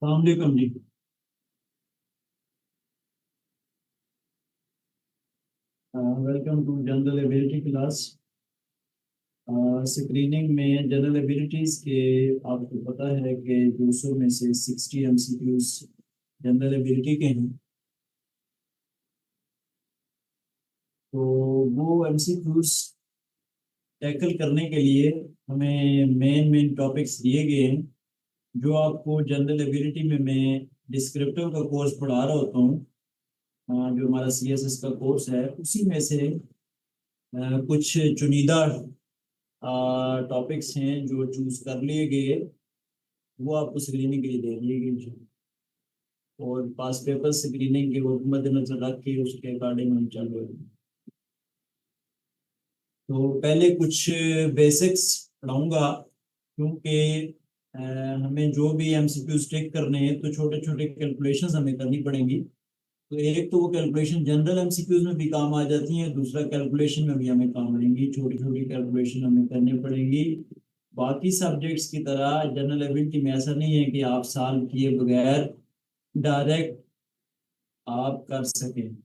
वालेकुम जी। Welcome to general ability class. Screening में जनरल एबिलिटीज के आपको पता है कि 200 में से 60 एमसीक्यूज जनरल एबिलिटी के हैं। तो वो एमसीक्यूज टैकल करने के लिए हमें मेन मेन टॉपिक्स दिए गए हैं जो आपको जनरल एबिलिटी में मैं डिस्क्रिप्टिव का कोर्स पढ़ा रहा होता हूँ। जो हमारा सीएसएस का कोर्स है उसी में से कुछ चुनिंदा टॉपिक्स हैं जो चूज कर लिए गए, वो आपको स्क्रीनिंग के लिए दे दिए गए। और पास पेपर स्क्रीनिंग के वो मद्देनजर रख के उसके अकॉर्डिंग हम चल रहे हैं। तो पहले कुछ बेसिक्स पढ़ाऊंगा, क्योंकि हमें जो भी एमसीक्यू स्टिक करने हैं तो छोटे छोटे कैलकुलेशंस हमें करनी पड़ेंगी। तो एक तो वो कैलकुलेशन जनरल एमसीक्यूज में भी काम आ जाती है, दूसरा कैलकुलेशन में भी हमें काम आएंगी, छोटी छोटी कैलकुलेशन हमें करनी पड़ेंगी। बाकी सब्जेक्ट्स की तरह जनरल एबिलिटी में ऐसा नहीं है कि आप सॉल्व किए बगैर डायरेक्ट आप कर सकें।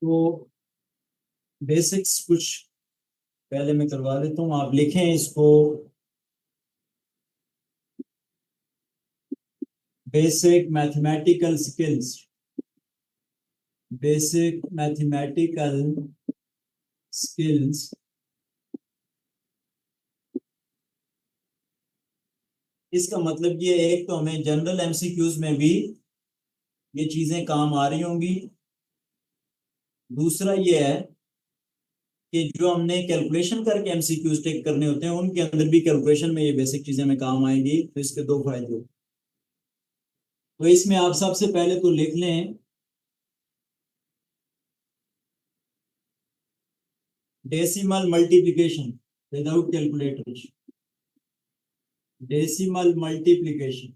तो बेसिक्स कुछ पहले मैं करवा देता हूँ, आप लिखें इसको। Basic mathematical skills, basic mathematical skills. इसका मतलब ये है, एक तो हमें जनरल एमसीक्यूज में भी ये चीजें काम आ रही होंगी। दूसरा ये है कि जो हमने कैलकुलेशन करके एमसीक्यूज टेक करने होते हैं उनके अंदर भी कैलकुलेशन में ये बेसिक चीजें हमें काम आएंगी। तो इसके दो फायदे हो। तो इसमें आप सबसे पहले तो लिख लें decimal multiplication without calculator. Decimal multiplication,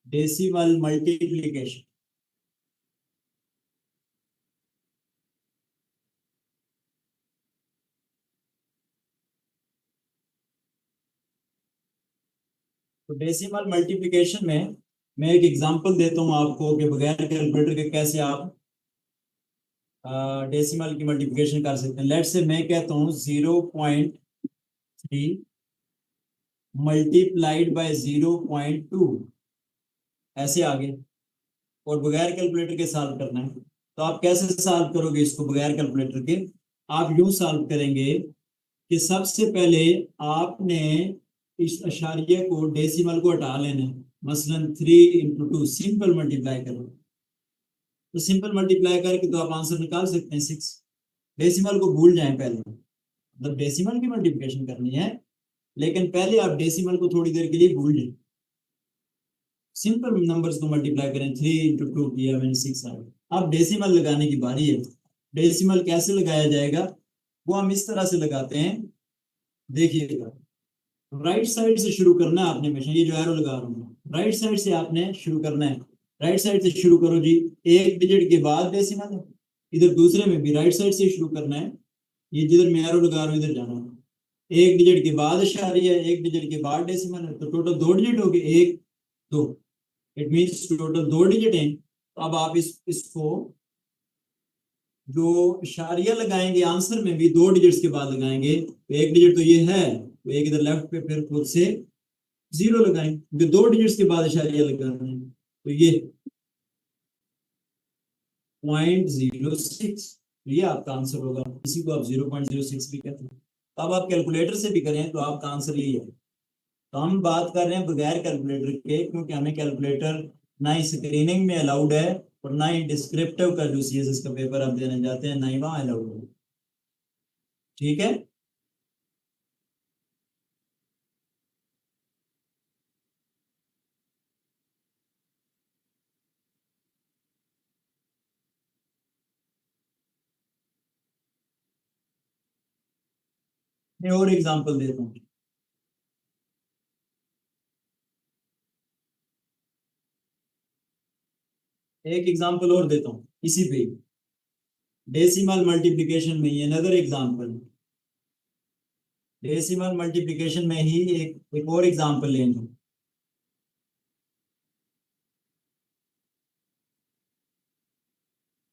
decimal multiplication. तो डेसिमल मल्टीप्लिकेशन में मैं एक एग्जांपल देता हूं आपको कि बगैर कैलकुलेटर के कैसे आप डेसिमल की मल्टीप्लिकेशन कर सकते हैं। लेट से मैं कहता हूँ 0.3 मल्टीप्लाइड बाय 0.2, ऐसे आगे। और बगैर कैलकुलेटर के सॉल्व करना है। तो आप कैसे सॉल्व करोगे इसको बगैर कैलकुलेटर के? आप यूं सॉल्व करेंगे कि सबसे पहले आपने इस अशारिये को डेसिमल को हटा लेना है। मसलन 3 × 2 सिंपल मल्टीप्लाई करो। तो सिंपल मल्टीप्लाई करके तो आप आंसर निकाल सकते हैं 6। डेसिमल को भूल जाएं पहले, मतलब डेसिमल की मल्टीप्लिकेशन करनी है, लेकिन पहले आप डेसिमल को थोड़ी देर के लिए भूल जाए। सिंपल नंबर्स को मल्टीप्लाई करें, 3 × 2 किया मैंने 6 आ गया। अब डेसिमल लगाने की बारी है। डेसिमल कैसे लगाया जाएगा वो हम इस तरह से लगाते हैं, देखिएगा। राइट साइड से शुरू करना है आपने, हमेशा ये जो एरो लगा रहा हूँ राइट साइड से आपने शुरू करना है। राइट साइड से शुरू करो जी। एक डिजिट के बाद डेसिमल है। इधर दूसरे में भी राइट साइड से शुरू करना है। ये जिधर मैं एरो लगा रहा हूँ इधर जाना है। एक डिजिट के बाद इशारी है, एक डिजिट के बाद डेसिमल है, तो टोटल 2 डिजिट हो गए, 1 2। इट मीन्स टोटल 2 डिजिट हैं। तो अब आप इसको जो इशारिया लगाएंगे आंसर में भी 2 डिजिट्स के बाद लगाएंगे। तो एक डिजिट तो ये है, तो एक इधर लेफ्ट पे फिर खुद से 0 लगाएं, क्योंकि 2 डिजिट्स के बाद इशारिया लगाना है। तो ये 0.06, तो ये आपका आंसर होगा। इसी को आप 0.06 भी कहते हैं। तो अब आप कैलकुलेटर से भी करें तो आपका आंसर यही है। तो हम बात कर रहे हैं बगैर कैलकुलेटर के, क्योंकि हमें कैलकुलेटर ना ही स्क्रीनिंग में अलाउड है और ना ही डिस्क्रिप्टिव का जो सीएसएस का पेपर आप देने जाते हैं ना ही वहां अलाउड है। ठीक है। मैं और एग्जांपल देता हूँ। एक एग्जांपल और देता हूँ इसी पे, डेसिमल मल्टीप्लिकेशन में ही अनदर एग्जांपल, डेसिमल मल्टीप्लिकेशन में ही एक और एग्जांपल लेंगे।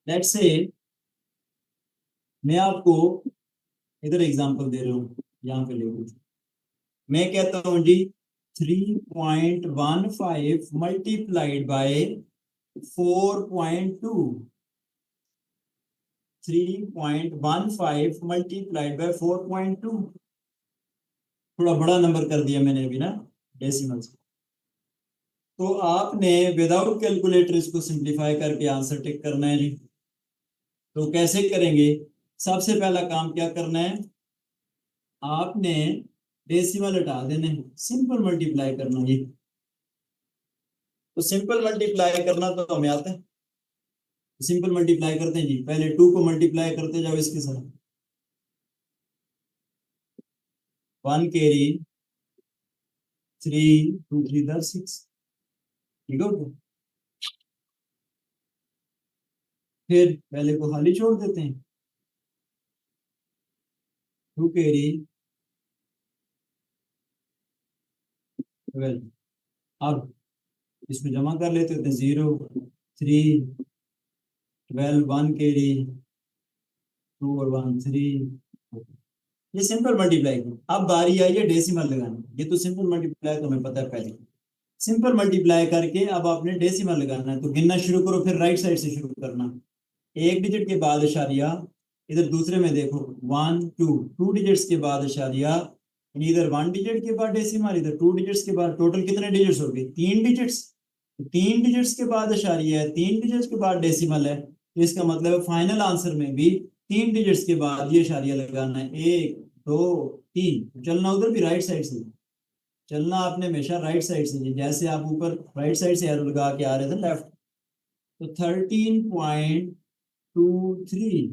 लेट्स से मैं आपको इधर एग्जांपल दे रहा हूँ, यहाँ पे ले लीजिए। मैं कहता हूँ जी 3.15 मल्टीप्लाइड बाय 4.2, 3.15 मल्टीप्लाइड बाय 4.2, थोड़ा बड़ा नंबर कर दिया मैंने अभी ना डेसिमल से। तो आपने विदाउट कैलकुलेटर इसको सिंप्लीफाई करके आंसर टिक करना है जी। तो कैसे करेंगे? सबसे पहला काम क्या करना है, आपने डेसिमल हटा देने, सिंपल मल्टीप्लाई करना जी। तो सिंपल मल्टीप्लाई करना तो हमें आता है, सिंपल मल्टीप्लाई करते हैं जी। पहले 2 को मल्टीप्लाई करते जाओ इसके साथ, 1 कैरी 3 2 3 10 6, ठीक है। फिर पहले को खाली छोड़ देते हैं, 2 कैरी 12। अब इसको जमा कर लेते हैं, 0 3 12, 1 कैरी 2 और 1 3। ये सिंपल मल्टीप्लाई की। अब बारी आई है डेसिमल लगाने, ये तो सिंपल मल्टीप्लाई तो हमें पता है पहले। सिंपल मल्टीप्लाई करके अब आपने डेसिमल लगाना है, तो गिनना शुरू करो, फिर राइट साइड से शुरू करना। एक डिजिट के बाद इशारिया, इधर दूसरे में देखो 1 2, 2 डिजिट्स के बाद इशारिया, इधर 1 डिजिट के बाद डेसिमल, इधर 2 डिजिट्स के बाद, टोटल कितने डिजिट्स हो गए? 3 डिजिट्स। 3 डिजिट्स के बाद इशारिया है, 3 डिजिट्स के बाद डेसिमल है, तो इसका मतलब फाइनल आंसर में भी 3 डिजिट्स के बाद ये इशारिया लगाना है, 1 2 3। चलना उधर भी राइट साइड से, चलना आपने हमेशा राइट साइड से, जैसे आप ऊपर राइट साइड से एरो लगा के आ रहे थे लेफ्ट। तो 13.230,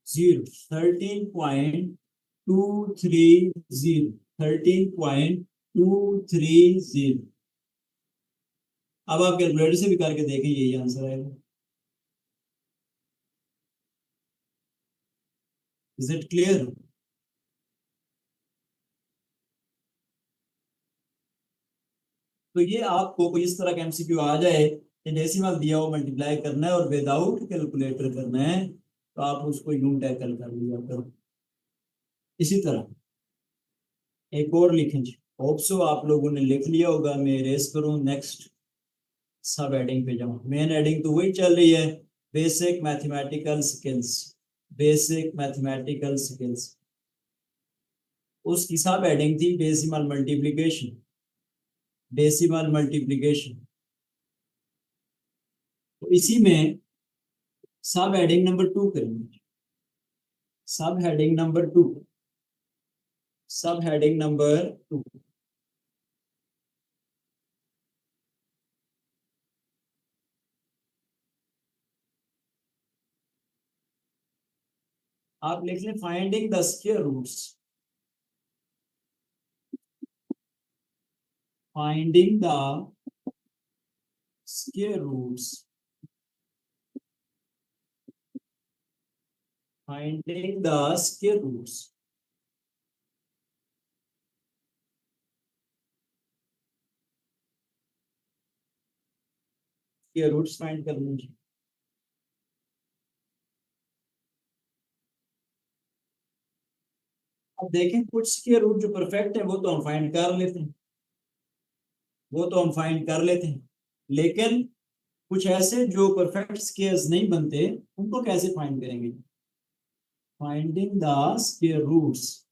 13.230, 13.230। अब आप कैलकुलेटर से भी करके देखें, यही आंसर आएगा। Is it clear? तो ये आपको कोई इस तरह का एमसीक्यू आ जाए कि डेसिमल दिया हो, मल्टीप्लाई करना है और विदाउट कैलकुलेटर करना है, तो आप उसको यूं टैकल कर लिया करो। इसी तरह एक और लिखें जी, होप सो आप लोगों ने लिख लिया होगा। मैं रेस करूं, नेक्स्ट सब एडिंग पे जाऊं। मेन एडिंग तो वही चल रही है, basic mathematical skills, basic mathematical skills. उसकी सब एडिंग थी डेसिमल मल्टीप्लिकेशन, डेसिमल मल्टीप्लिकेशन। तो इसी में सब हेडिंग नंबर 2 करेंगे, सब हेडिंग नंबर 2, सब हेडिंग नंबर 2। आप लिख लें finding the square roots, finding the square roots, finding the square roots. Square roots find कर लीजिए। अब देखें कुछ स्क्वायर रूट जो परफेक्ट है वो तो हम फाइंड कर लेते हैं, वो तो हम फाइंड कर लेते हैं, लेकिन कुछ ऐसे जो परफेक्ट स्क्वायर्स नहीं बनते, उनको कैसे फाइंड करेंगे? Finding the square roots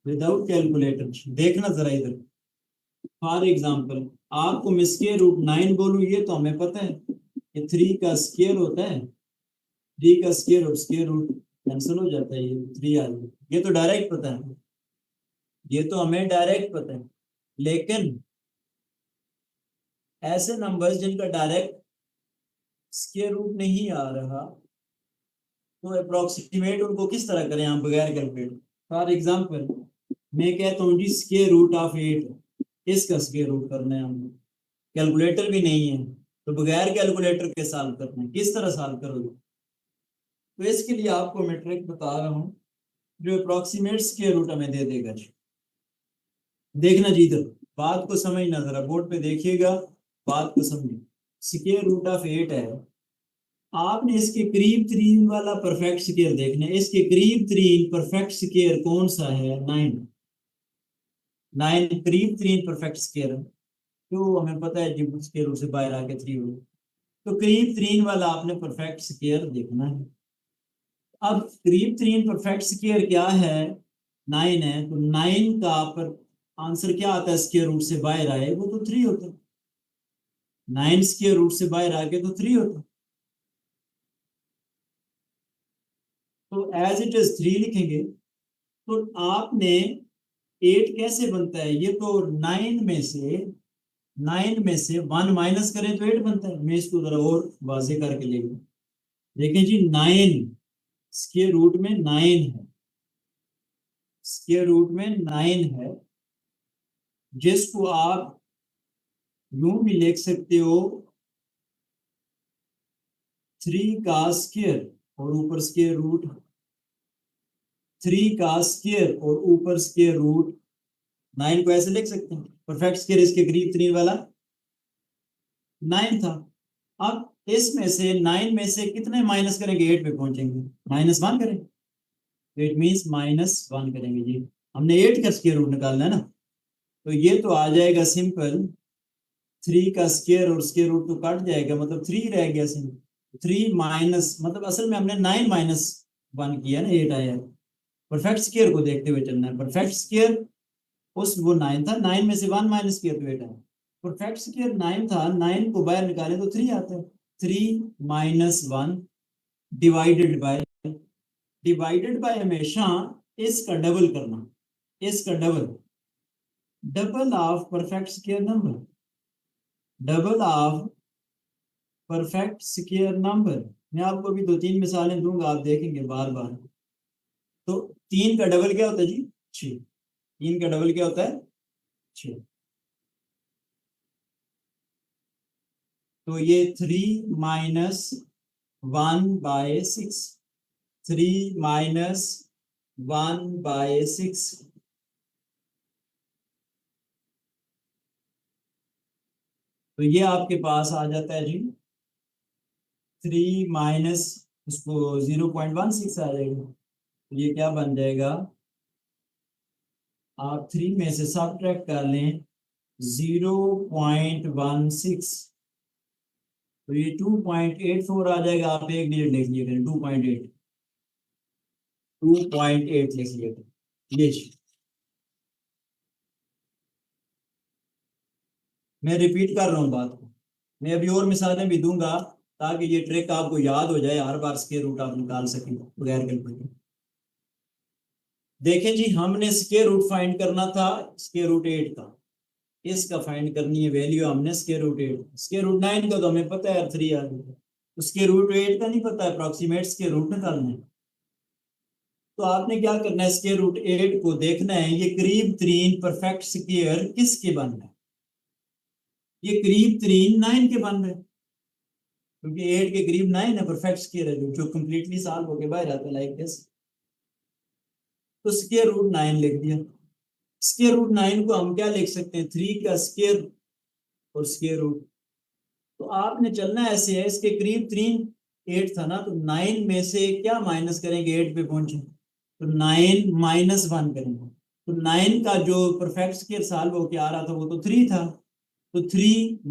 without calculator. देखना जरा इधर, फॉर एग्जांपल आपको मैं स्क्वायर रूट 9 बोलूं, ये तो हमें पता है कि 3 का स्क्वायर होता है, 3 का स्क्वायर और स्क्वायर रूट कैंसिल हो जाता है, ये 3 आ गया, ये तो डायरेक्ट पता है, ये तो हमें डायरेक्ट पता है। लेकिन ऐसे नंबर्स जिनका डायरेक्ट स्क्वायर रूट नहीं आ रहा, तो अप्रोक्सीमेट उनको किस तरह करें हम बगैर कैलकुलेट? फॉर एग्जाम्पल मैं कहता हूँ जी स्क्वायर रूट ऑफ 8, इसका स्क्वायर रूट करना है हमने, कैलकुलेटर भी नहीं है तो बगैर कैलकुलेटर के सॉल्व करना है, किस तरह सॉल्व करोगे? तो इसके लिए आपको मैं ट्रिक बता रहा हूँ जो अप्रोक्सीमेट स्क्वायर रूट हमें दे देगा जी। देखना जी इधर बात को समझना, जरा बोर्ड पे देखिएगा, बात को समझिए। स्क्वायर रूट ऑफ 8 है, आपने इसके करीब तरीन वाला परफेक्ट स्क्वायर देखना है। इसके करीब तरीन परफेक्ट स्क्वायर कौन सा है? 9। 9 करीब तरीन परफेक्ट स्क्वायर है, तो हमें पता है जब स्क्वायर रूट से बाहर आके 3 हो, तो करीब तरीन वाला आपने परफेक्ट स्क्वायर देखना है। अब करीब तरीन परफेक्ट स्क्वायर क्या है? 9 है, तो 9 का पर आंसर क्या आता है? स्क्वायर रूट से बाहर आए वो तो 3 होता है। 9 स्क्वायर रूट से बाहर आके तो 3 होता है, तो एज इट इज 3 लिखेंगे। तो आपने 8 कैसे बनता है? ये तो 9 में से 1 माइनस करें तो 8 बनता है। मैं इसको जरा और वाजे करके ले लूं। देखें जी 9 स्क्वायर रूट में 9 है, स्क्वायर रूट में 9 है, जिसको आप यूं भी लिख सकते हो 3 का स्क्वायर और ऊपर स्क्वायर रूट, 3 का स्क्वायर और ऊपर स्क्वायर रूट। 9 को ऐसे लिख सकते हैं, परफेक्ट स्क्वायर इसके करीब 3 वाला 9 था। अब इसमें से 9 में से कितने माइनस करेंगे? 8 पे पहुंचेंगे, -1 करेंगे, इट मींस -1 करेंगे जी। हमने 8 का स्क्वायर रूट निकालना है ना, तो ये तो आ जाएगा सिंपल 3 का स्क्वायर और स्क्वायर रूट तो कट जाएगा, मतलब 3 रह गया सिंपल। 3 माइनस मतलब असल में हमने 9 -1 किया ना, 8 आया। परफेक्ट स्क्वायर को देखते हुए चलना है। परफेक्ट स्क्वायर उस वो 9 था, 9 में से 1 माइनस किया तो 8 आया। परफेक्ट स्क्वायर 9 था, 9 को बाहर निकाले तो 3 आता है। 3 -1 डिवाइडेड बाय, डिवाइडेड बाय हमेशा इसका डबल करना, इसका double, double of perfect square number, double of perfect square number. मैं आपको अभी 2-3 मिसालें दूंगा, आप देखेंगे बार बार। तो 3 का डबल क्या होता है जी? 6। 3 का डबल क्या होता है? 6। तो ये 3 - 1/6, 3 - 1/6, तो ये आपके पास आ जाता है जी 3 माइनस उसको 0.16 आ जाएगा। तो ये क्या बन जाएगा? आप 3 में से सब ट्रैक कर लें 0.16, तो ये 2.84 आ जाएगा। आप एक डिजिट लिख लिए करें, 2.8, 2.8 लिख लिए ये। मैं रिपीट कर रहा हूँ बात को, मैं अभी और मिसालें भी दूंगा ताकि ये ट्रिक आपको याद हो जाए, हर बार स्क्वायर रूट आप निकाल सकें बगैर कैलकुलेटर। देखें जी हमने स्क्वायर रूट फाइंड करना था स्क्वायर रूट 8 का, इसका फाइंड करनी है वैल्यू हमने स्क्वायर रूट 8, स्क्वायर रूट 9 का तो हमें पता है 3 आ गया, तो स्क्वायर रूट 8 का नहीं पता है, अप्रोक्सीमेट स्क्वायर रूट निकालना है। तो आपने क्या करना है, स्क्वायर रूट 8 को देखना है ये करीब तरीन परफेक्ट स्क्वायर किसके बन रहा है? ये करीब तरीन 9 के बन रहे हैं, क्योंकि 8 के करीब 9 है, परफेक्ट स्क्वायर है जो कंप्लीटली सॉल्व होके बाहर आता है लाइक दिस। तो स्क्वायर रूट 9 लिख दिया। स्क्वायर रूट 9 को हम क्या लिख सकते हैं? 3 का स्क्वायर और स्क्वायर रूट। तो आपने चलना ऐसे है, इसके करीब 3 8 था ना, तो 9 में से क्या माइनस करेंगे 8 पे पहुंचे, तो 9 - 1 करेंगे। तो 9 का जो परफेक्ट स्क्वायर सॉल्व होके आ रहा था वो तो 3 था, तो 3 -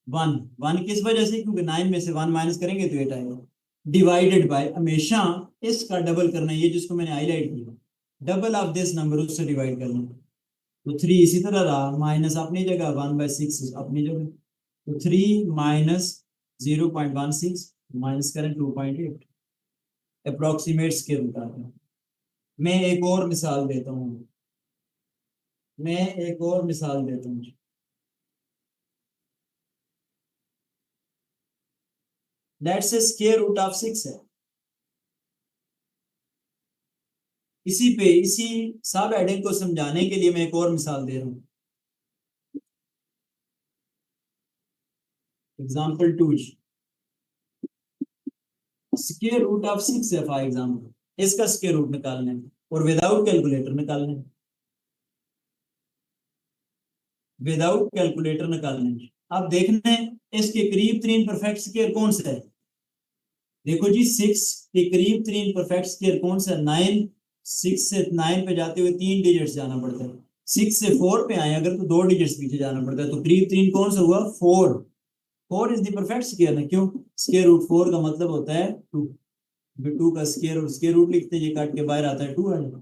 1, 1 किस वजह से? क्योंकि 9 में से 1 माइनस करेंगे तो 8 आएगा। डिवाइडेड बाय हमेशा इसका डबल करना, ये जिसको मैंने हाईलाइट किया, डबल ऑफ दिस नंबर उससे डिवाइड करना। तो 3 इसी तरह रहा, माइनस अपनी जगह, 1/6 अपनी जगह, तो 3 - 0.16 माइनस करें 2.8, अप्रोक्सीमेट्स के मुताबिक। मैं एक और मिसाल देता हूँ, मैं एक और मिसाल देता हूँ। Let's say square root of 6 है, इसी सब हेडिंग को समझाने के लिए मैं एक और मिसाल दे रहा हूँ। एग्जाम्पल 2, स्क्वायर रूट ऑफ 6 है फॉर एग्जाम्पल, इसका स्क्वायर रूट निकालना है और विदाउट कैलकुलेटर निकालना है, विदाउट कैलकुलेटर निकालना है। अब देखना है इसके करीब तरीन परफेक्ट स्क्वायर कौन सा है। देखो जी, 6 के करीब तरीन परफेक्ट स्क्वायर कौन सा है? 9। 6 से 9 पे जाते हुए 3 डिजिट्स जाना पड़ता है। 6 से 4 पे आए अगर तो 2 डिजिट्स पीछे जाना पड़ता है, तो करीब तरीन कौन सा हुआ? 4। 4 इज द परफेक्ट स्क्वायर है। क्यों? स्क्वायर रूट 4 का मतलब होता है 2। 2 का स्क्वायर रूट लिखते हैं, ये काट के बाहर आता है 2 आ जाएगा।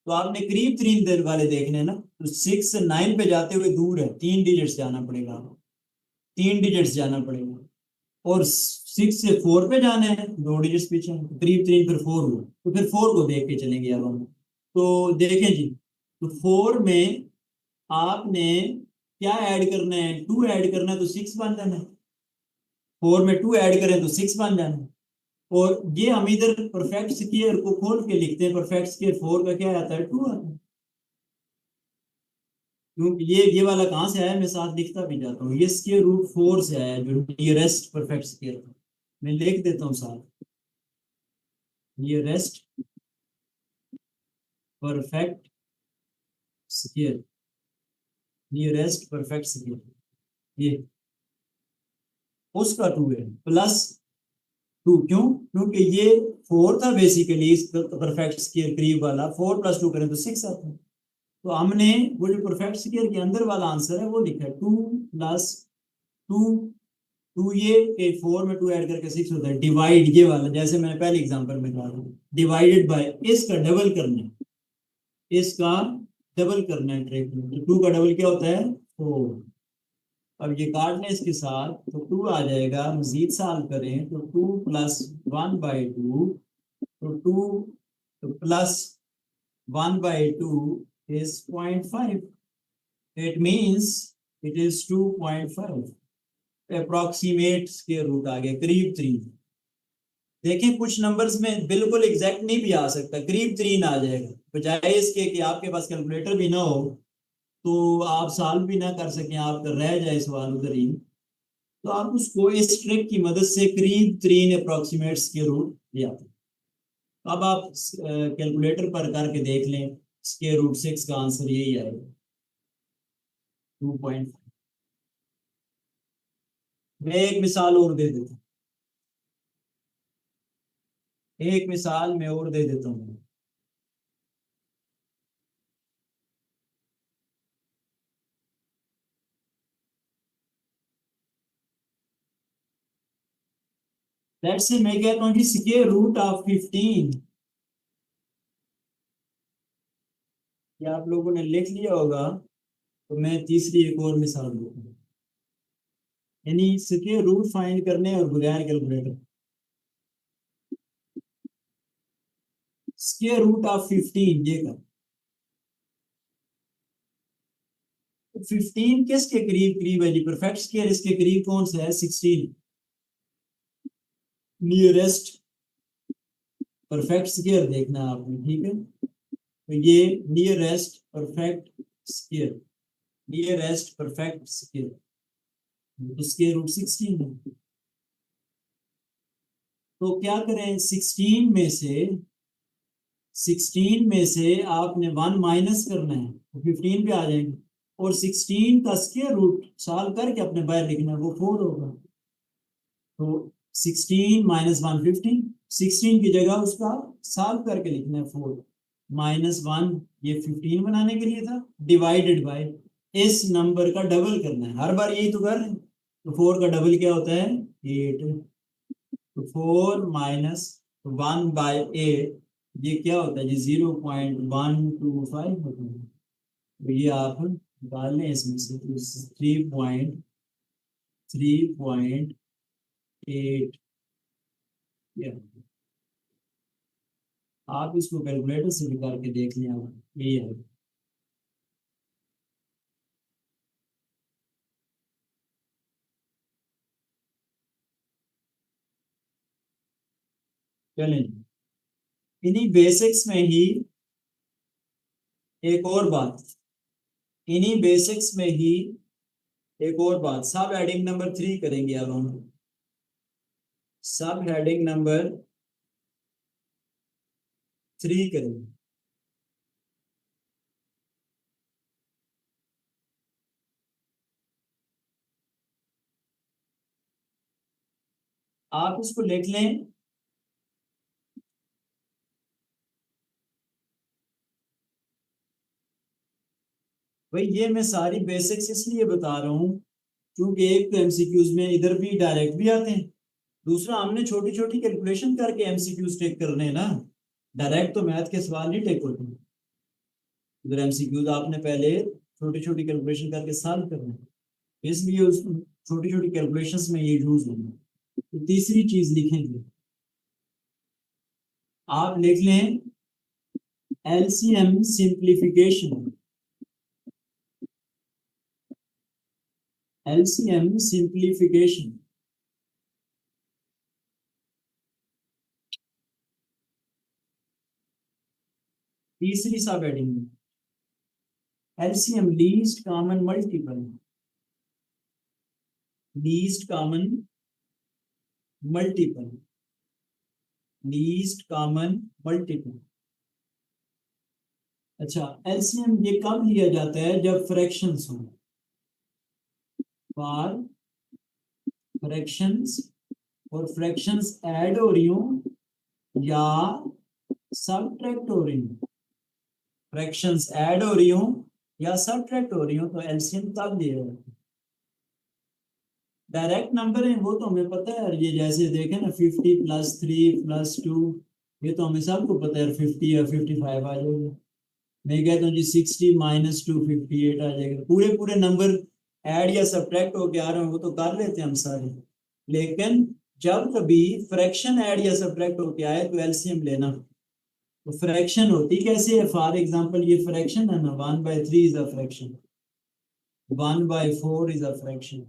तो आपने करीब तरीन देर वाले देखने ना, तो 6 से 9 पे जाते हुए दूर है, 3 डिजिट्स जाना पड़ेगा, 3 डिजिट्स जाना पड़ेगा। और 6 से 4 पे जाना है, 2 डिजिट्स पीछे, तो करीब तरीन फिर 4 हुआ। तो फिर 4 को देख के चलेंगे अब हम। तो देखें जी, तो 4 में आपने क्या ऐड करना है? 2 ऐड करना है तो 6 बन जाना है। 4 में 2 ऐड करें तो 6 बन जाना है। और ये हम इधर परफेक्ट स्क्वायर को खोल के लिखते हैं, परफेक्ट स्क्वायर 4 का क्या आता है? 2 आता है। क्योंकि ये वाला कहाँ से आया, मैं साथ लिखता भी जाता हूँ, ये स्क्वायर रूट 4 से आया, जो नियरेस्ट परफेक्ट स्क्वायर था। मैं लिख देता हूँ साथ, nearest perfect square, nearest perfect square, ये उसका 2 है प्लस 2। क्यों? क्योंकि ये 4 था बेसिकली, इस परफेक्ट स्क्वायर करीब वाला, 4 प्लस 2 करें तो 6 आता है। तो हमने वो जो परफेक्ट स्क्वायर के अंदर वाला आंसर है वो लिखा है 2 प्लस 2। 2 ये के 4 में 2 ऐड करके 6 होता है, डिवाइड ये वाला, जैसे मैंने पहले एग्जांपल में कहा था, डिवाइडेड बाय, इसका डबल करना है, इसका डबल करना है ट्रिक में। तो 2 का डबल क्या होता है? 4। अब ये काट लें इसके साथ, तो 2 आ जाएगा। मजीद सॉल्व करें तो 2 प्लस 1/2, तो 2 plus 1/2 is 0.5. It means it is 2.5। Approximate square root आ गया, करीब तरीन। देखें कुछ नंबर्स में बिल्कुल एग्जैक्ट नहीं भी आ सकता, करीब तरीन आ जाएगा, बजाय इसके कि आपके पास कैलकुलेटर भी ना हो तो आप सॉल्व भी ना कर सकें, आपका रह जाए सवाल उधर ही। तो आप उसको इस ट्रिक की मदद से करीब तरीन अप्रोक्सीमेट स्क्वायर रूट ले आते हैं। तो अब आप कैलकुलेटर पर करके देख लें, स्क्वायर रूट 6 का आंसर यही आएगा, 2.5। मैं एक मिसाल और दे देता हूँ, एक मिसाल मैं और दे देता हूँ। लेट्स से मैं कहता हूँ कि स्क्वायर रूट ऑफ 15। क्या आप लोगों ने लिख लिया होगा? तो मैं तीसरी एक और मिसाल दूंगा, यानी स्क्वायर रूट फाइंड करने और बगैर कैलकुलेटर। स्क्वायर रूट ऑफ 15 ये कर, 15 किसके करीब करीब है जी? परफेक्ट स्क्वायर इसके करीब कौन सा है? 16। नियरेस्ट परफेक्ट स्क्वायर देखना है आपने, ठीक है? तो ये nearest perfect square, nearest perfect square, तो स्क्वायर रूट 16 है। तो क्या करें, 16 में से आपने 1 माइनस करना है तो 15 पे आ जाएंगे, और 16 का स्क्वायर रूट सॉल्व करके अपने बाहर लिखना है, वो 4 होगा। तो 16 माइनस 1 15, 16 की जगह उसका सॉल्व करके लिखना है 4 माइनस 1, ये 15 बनाने के लिए था, डिवाइडेड बाय इस नंबर का डबल करना है, हर बार यही तो कर रहे हैं। तो 4 का डबल क्या होता है? 8। तो 4 माइनस 1/8, ये क्या होता है जी? 0.125 होता है। तो ये आप निकाल लें इसमें से, तो 3.8। आप इसको कैलकुलेटर से भी करके देख लें, आप यही है। चलें, इन्हीं बेसिक्स में ही एक और बात, इन्हीं बेसिक्स में ही एक और बात, सब हेडिंग नंबर 3 करेंगे अब हम। सब हेडिंग नंबर 3 करेंगे। आप इसको लिख लें। भाई ये मैं सारी बेसिक्स इसलिए बता रहा हूँ क्योंकि एक तो एमसीक्यूज में इधर भी डायरेक्ट भी आते हैं, दूसरा हमने छोटी छोटी कैलकुलेशन करके एमसीक्यूज टेक करने हैं ना, डायरेक्ट तो मैथ के सवाल नहीं टेक होते। उधर एमसीक्यूज आपने पहले छोटी छोटी कैलकुलेशन करके सॉल्व करना है, इसलिए उस छोटी छोटी कैलकुलेशंस में ये यूज होंगे। तो तीसरी चीज लिखेंगे, आप लिख लें एलसीएम सिंप्लीफिकेशन। एलसीएम सिंप्लीफिकेशन तीसरी सब हेडिंग में। LCM least common multiple, least common multiple, least common multiple. अच्छा, एलसीएम ये कब लिया जाता है? जब फ्रैक्शंस हो, फॉर फ्रैक्शंस, और फ्रैक्शंस ऐड हो रही हो या सबट्रैक्ट हो रही हो, फ्रैक्शंस ऐड हो रही हो या सबट्रैक्ट हो रही हो तो एलसीएम तब लिया जाता है। डायरेक्ट नंबर है वो तो हमें पता है यार, ये जैसे देखें ना 50 + 3 + 2, ये तो हमें सबको पता है यार, 50 या 55 आ जाएगा। मैं कहता हूँ जी 60 - 2 58 आ जाएगा। पूरे पूरे नंबर ऐड या सब्ट्रैक्ट होके आ रहे हैं वो तो कर लेते हैं हम सारे, लेकिन जब कभी फ्रैक्शन ऐड या सब्ट्रैक्ट होके आए तो एलसीएम लेना। तो फ्रैक्शन होती कैसे है? फॉर एग्जांपल ये फ्रैक्शन है ना, 1/3 is a fraction, 1/4 is a fraction.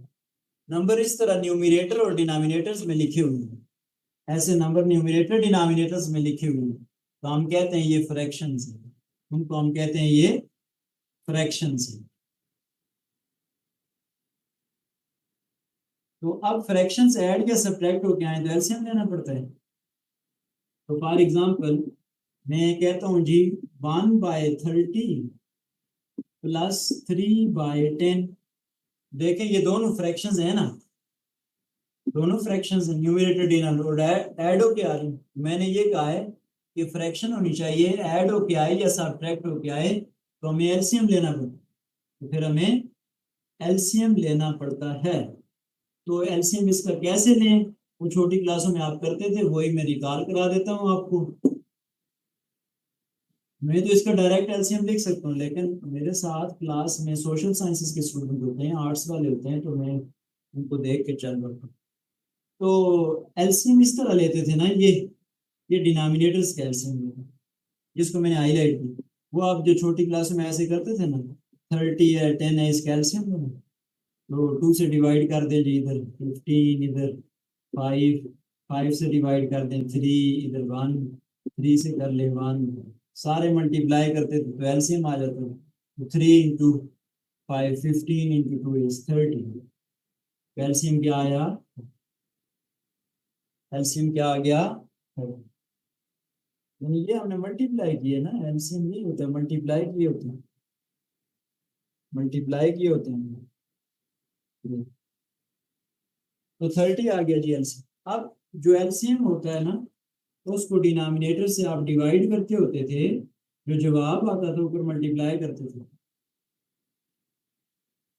Number इस तरह न्यूमरेटर और डिनोमिनेटर्स में लिखे हुए हैं, ऐसे नंबर न्यूमरेटर डिनोमिनेटर्स में लिखे हुए हैं, तो हम कहते हैं ये फ्रैक्शंस है, उनको हम कहते हैं ये फ्रैक्शंस है। तो अब फ्रैक्शंस ऐड या सब्ट्रैक्ट होके आए तो एलसीएम लेना पड़ता है। तो फॉर एग्जांपल मैं कहता हूँ जी 1/30 + 3/10, देखें ये दोनों फ्रैक्शंस है ना, दोनों फ्रैक्शंस है, न्यूमरेटर डिनोमिनेटर ऐड होके आ रही। मैंने ये कहा है कि फ्रैक्शन होनी चाहिए ऐड होके आए या सब्ट्रैक्ट होके आए तो हमें एलसीएम लेना पड़ता है, तो फिर हमें एलसीएम लेना पड़ता है। तो एलसीएम इसका कैसे लें, वो छोटी क्लासों में आप करते थे, वही मैं रिकॉल करा देता हूँ आपको। मैं तो इसका डायरेक्ट एलसीएम लिख सकता हूँ, लेकिन मेरे साथ क्लास में सोशल साइंसेस के स्टूडेंट होते हैं, आर्ट्स वाले होते हैं, तो मैं उनको देख के चल रहा हूँ। तो एलसीएम इस तरह लेते थे ना, ये डिनोमिनेटर्स का एलसीएम लेते, जिसको मैंने हाईलाइट की, वो आप जो छोटी क्लासों में ऐसे करते थे ना, 30 है 10 है इसका एलसीएम लेना, तो 2 से डिवाइड कर दें जी, इधर 15, इधर 5, 5 से डिवाइड कर दें 3, इधर 1, 3 से कर ले 1, सारे मल्टीप्लाई करते थे तो एलसीएम आ जाता है। तो 3 × 5 15 × 2 इज 30, एलसीएम क्या आया? एलसीएम क्या आ गया? ये हमने मल्टीप्लाई किए ना, एलसीएम ये होता है, मल्टीप्लाई किए होते हैं, मल्टीप्लाई किए होते हैं। तो 30 आ गया जी एलसीएम। अब जो एलसीएम होता है ना, तो उसको डिनोमिनेटर से आप डिवाइड करते होते थे, जो जवाब आता था ऊपर मल्टीप्लाई करते थे।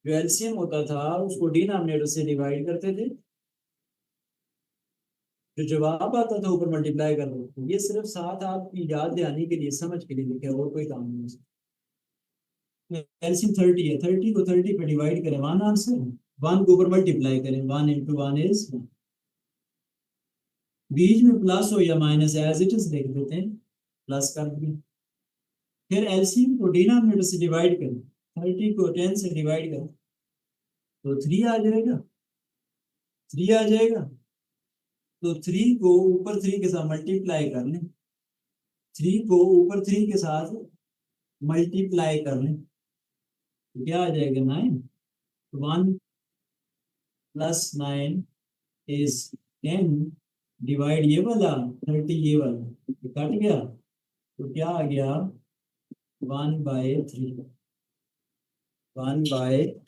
जो एलसीएम होता था उसको डिनोमिनेटर से डिवाइड करते थे, जो जवाब आता था ऊपर मल्टीप्लाई करते थे। ये सिर्फ साथ आपकी याद दिलाने के लिए, समझ के लिए लिखा है, और कोई काम नहीं है। एलसीएम 30 है, 30 को 30 पे डिवाइड करें 1 आंसर, 1 को ऊपर मल्टीप्लाई करें, 1 × 1 इज, बीच में प्लस हो या माइनस एज इट इज लिख देते हैं, प्लस कर दिए। फिर एलसीएम को डिनोमिनेटर से डिवाइड करें, 30 को 10 से डिवाइड करें तो 3 आ जाएगा, 3 आ जाएगा। तो 3 को ऊपर 3 के साथ मल्टीप्लाई कर लें, 3 को ऊपर 3 के साथ मल्टीप्लाई कर लें तो क्या आ जाएगा 9। 1 + 9 इज 10 डिवाइड ये वाला 30 ये वाला ये कट गया तो क्या आ गया 1/3 1/।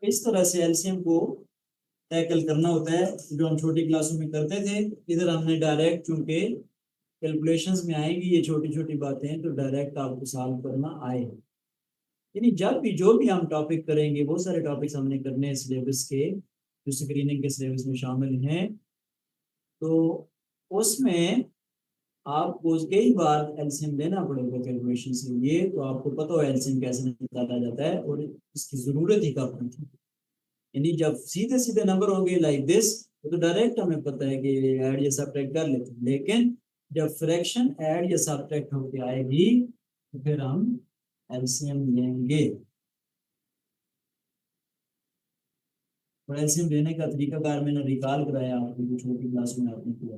इस तरह से एलसीएम को टैकल करना होता है जो हम छोटी क्लासों में करते थे। इधर हमने डायरेक्ट चूंकि कैलकुलेशंस में आएंगी ये छोटी छोटी बातें तो डायरेक्ट आपको सॉल्व करना आए। यानी जब भी जो भी हम टॉपिक करेंगे वो सारे टॉपिक्स हमने करने हैं सिलेबस के जो स्क्रीनिंग के सिलेबस में शामिल हैं तो उसमें आपको कई बार एलसीएम लेना पड़ेगा कैलकुलेशन के लिए तो आपको पता हो एलसीएम कैसे निकाला जाता है और इसकी जरूरत ही कब पड़ती है। यानी जब सीधे सीधे नंबर होंगे लाइक दिस तो डायरेक्ट हमें पता है कि ऐड या सब्ट्रैक्ट कर लेते हैं लेकिन जब फ्रैक्शन ऐड या सब्ट्रैक्ट होके आएगी तो फिर हम एलसीएम लेंगे। और एलसीएम लेने का तरीकाकार मैंने रिकॉल कराया आपको जो छोटी क्लास में आपने किया।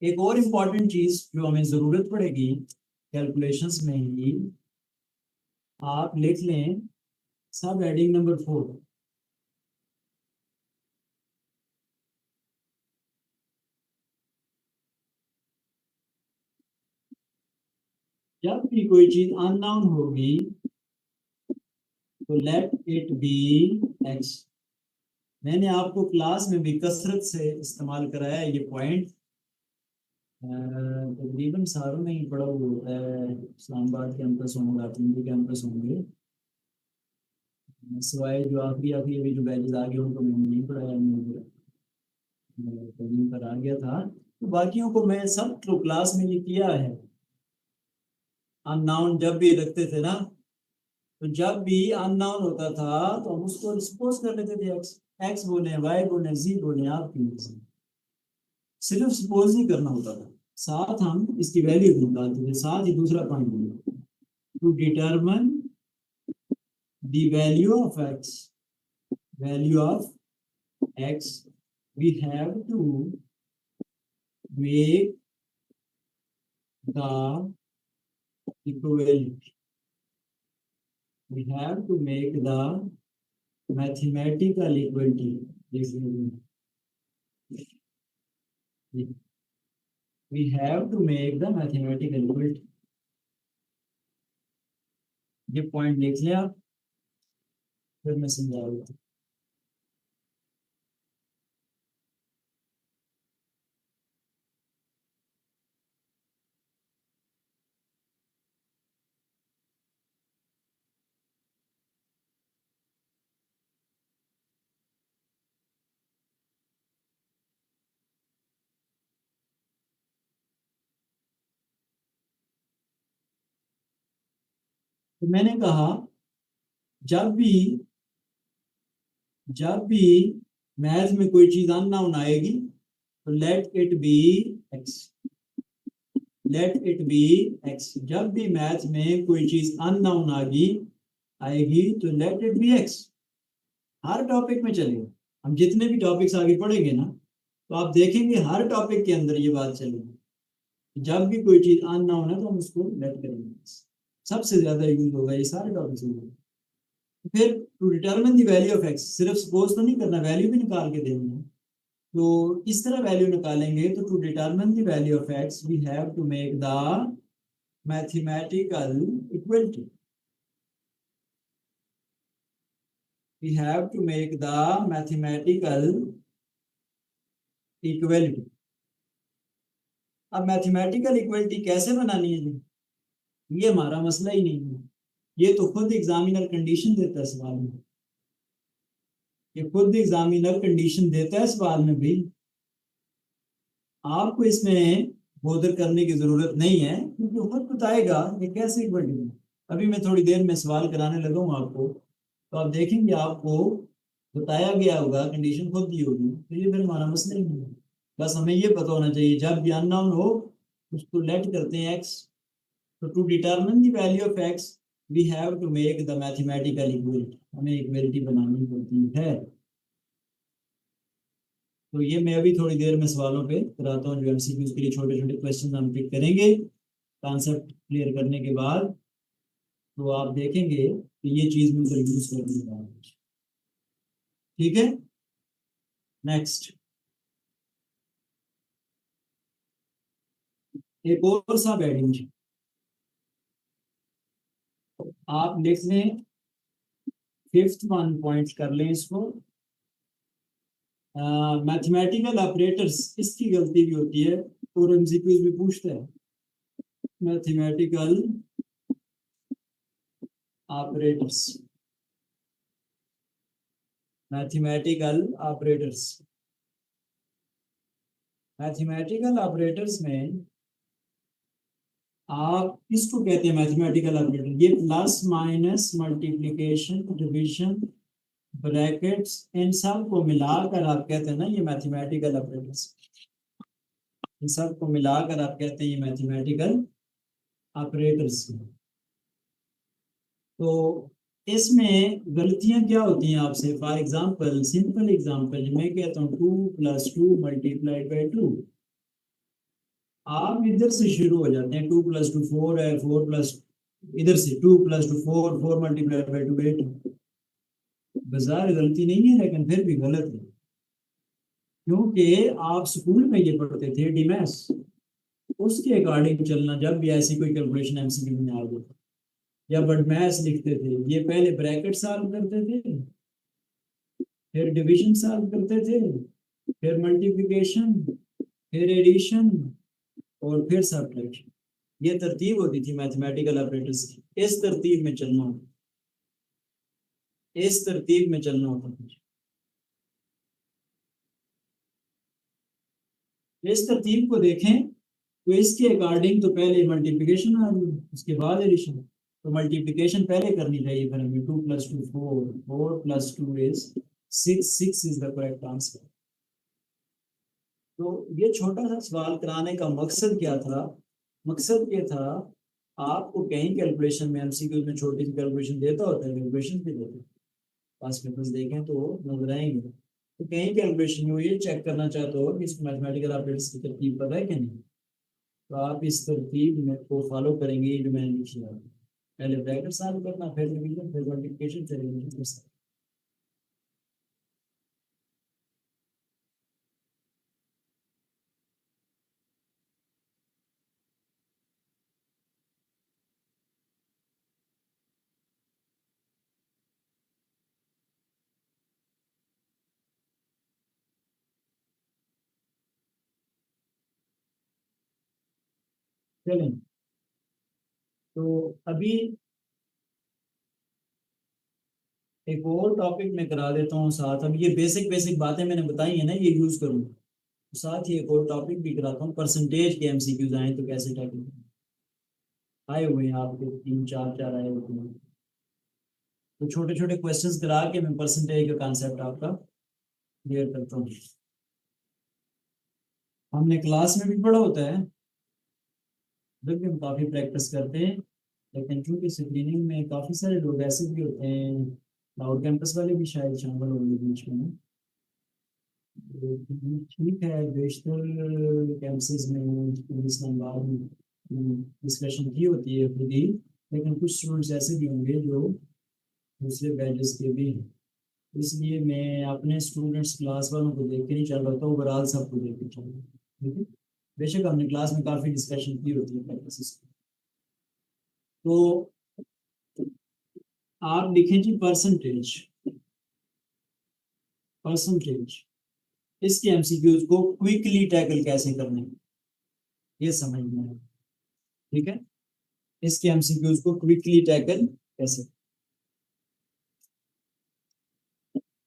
एक और इम्पॉर्टेंट चीज जो हमें जरूरत पड़ेगी कैलकुलेशंस में ही आप लिख लें सब हेडिंग नंबर 4। जब भी कोई चीज अननोन होगी तो लेट इट बी एक्स। मैंने आपको क्लास में भी कसरत से इस्तेमाल कराया है ये पॉइंट तकरीबन सारों में ही पड़ा हुआ होता है। इस्लामाबाद कैंपस होंगे राजौरी कैंपस होंगे सिवाय जो आखिरी आखिरी अभी जो बैचेज आ गए उनको मैंने नहीं पढ़ाया कहीं पर आ गया था तो बाकियों को मैं सब तो क्लास में ये किया है। अननाउन जब भी रखते थे ना तो जब भी अननाउन होता था तो हम उसको सपोज कर लेते थे एक्स एक्स बोले वाई बोले जी बोले आप सिर्फ सपोज ही करना होता था साथ हम इसकी वैल्यू भी निकालते थे। साथ ही दूसरा पॉइंट बोले to determine the value of x we have to make the equivalent we have to make the mathematical equality we have to make the mathematical equality। ये पॉइंट लिख लिया फिर मैं समझाऊंगा। तो मैंने कहा जब भी मैथ में कोई चीज अननोन आएगी तो लेट इट बी एक्स। जब भी मैथ में कोई चीज अननोन आएगी तो let it be x. Her topic में चलेगा हम जितने भी टॉपिक्स आगे पढ़ेंगे ना तो आप देखेंगे हर टॉपिक के अंदर ये बात चलेगी जब भी कोई चीज अननोन है तो हम उसको लेट करेंगे। सबसे ज्यादा यूज होगा ये सारे टॉपिक्स में। फिर to determine the value of x सिर्फ सपोज तो नहीं करना वैल्यू भी निकाल के देनी है तो इस तरह वैल्यू निकालेंगे तो to determine the value of x we have to make the mathematical equality we have to make the mathematical equality। अब मैथमेटिकल इक्वलिटी कैसे बनानी है जी ये हमारा मसला ही नहीं है ये तो खुद एग्जामिनर कंडीशन देता है सवाल में। ये खुद एग्जामिनर कंडीशन देता है सवाल में भी आपको इसमें बोधर करने की जरूरत नहीं है क्योंकि वो खुद बताएगा कि कैसे इक्वलिटी। अभी मैं थोड़ी देर में सवाल कराने लगा हूँ आपको तो आप देखेंगे आपको बताया गया होगा कंडीशन खुद दी होगी तो ये फिर हमारा मसला ही नहीं है। बस हमें ये पता होना चाहिए जब भी अननोन हो उसको लेट करते हैं एक्स तो to determine the value of x we have to make the mathematical equality, हमें इक्वलिटी बनानी पड़ती है। तो ये मैं अभी थोड़ी देर में सवालों पे कराता हूँ, जो एमसीक्यूज के लिए छोटे छोटे क्वेश्चन हम पिक करेंगे कॉन्सेप्ट क्लियर करने के बाद। तो आप देखेंगे कि ये चीज मैं उधर यूज करने जा रहा हूँ। ठीक है, नेक्स्ट एक और सा एडिशन आप लिख लें, फिफ्थ वन पॉइंट कर लें इसको। मैथमेटिकल ऑपरेटर्स, इसकी गलती भी होती है और एमसीक्यूज भी पूछते हैं। Mathematical operators, mathematical operators, mathematical operators में आप किसको कहते हैं मैथमेटिकल ऑपरेटर? ये plus minus multiplication division brackets इन सब को मिलाकर आप कहते हैं ना ये मैथमेटिकल ऑपरेटर्स। इन सब को मिलाकर आप कहते हैं ये मैथमेटिकल ऑपरेटर्स। तो इसमें गलतियां क्या होती हैं आपसे? फॉर एग्जांपल, सिंपल एग्जांपल, मैं कहता हूँ 2 + 2 मल्टीप्लाइड बाई 2, आप इधर से शुरू हो जाते हैं, 2 + 2 4 है, 4 प्लस इधर से 2 + 2 4, 4 मल्टीप्लाइड बाई 2 8। बाजार गलती नहीं है लेकिन फिर भी गलत है, क्योंकि आप स्कूल में ये पढ़ते थे डीमैथ्स, उसके अकॉर्डिंग चलना। जब भी ऐसी कोई कैलकुलेशन एमसीक्यू में आ गई या बट मैथ्स लिखते थे, ये पहले ब्रैकेट सॉल्व करते थे, फिर डिवीजन सॉल्व करते थे, फिर मल्टीप्लिकेशन, फिर एडिशन और फिर सब्ट्रैक्शन। ये तरतीब होती थी मैथमेटिकल ऑपरेटर्स की। इस तरतीब में चलना होता, इस तरतीब में चलना होता था। इस तरतीब को देखें तो इसके अकॉर्डिंग तो पहले मल्टीप्लिकेशन आ रही है, उसके बाद एडिशन। तो मल्टीप्लिकेशन पहले करनी चाहिए फिर हमें। 2 + 2 4, 4 + 2 is 6, 6 is the correct answer. तो ये छोटा सा सवाल कराने का मकसद क्या था? मकसद ये था, आपको कहीं कैलकुलेशन में एमसीक्यू में छोटी सी कैलकुलेशन देता होता है, कैलकुलेशन भी देते हैं, पास पेपर्स देखें तो नजर आएंगे। तो कहीं कैलकुलेशन में वो ये चेक करना चाहते हो कि इसको मैथमेटिकल ऑपरेटर्स की तरतीब पता है कि नहीं, तो आप इस तरतीब में को फॉलो करेंगे जो मैंने लिखी है। पहले ब्रैकेट सॉल्व करना, फिर डिवीजन, फिर मल्टीप्लिकेशन, फिर एडिशन। चलें, तो अभी एक और टॉपिक में करा देता हूँ साथ। अब ये बेसिक बेसिक बातें मैंने बताई है ना, ये यूज करूँगा, तो साथ ही एक और टॉपिक भी कराता हूँ। परसेंटेज के एमसीक्यूज आए तो कैसे टैकल आए हुए हैं आपके, 3 4 आए हुए हैं। तो छोटे छोटे क्वेश्चंस करा के मैं परसेंटेज का कॉन्सेप्ट आपका क्लियर करता हूँ। हमने क्लास में भी पढ़ा होता है, जब भी हम काफ़ी प्रैक्टिस करते हैं, लेकिन क्योंकि स्क्रीनिंग में काफ़ी सारे लोग ऐसे भी होते हैं, क्लाउड कैंपस वाले भी शायद शामिल होंगे बीच में। तो ठीक है, बेशतर कैंपसेस में इस्लामाबाद डिस्कशन की होती है खुद ही, लेकिन कुछ स्टूडेंट्स ऐसे भी होंगे जो दूसरे बैचेस के भी हैं। इसलिए मैं अपने स्टूडेंट्स क्लास वालों को देख के नहीं चल रहा था, ओवरऑल सबको देख के चल रहा था। ठीक है, बेशक हमने क्लास में काफ़ी डिस्कशन की होती है प्रैक्टिस। तो आप लिखें जी परसेंटेज, परसेंटेज इसके एमसीक्यूज को क्विकली टैकल कैसे करने हैं, ये समझना है। ठीक है, इसके एमसीक्यूज को क्विकली टैकल कैसे,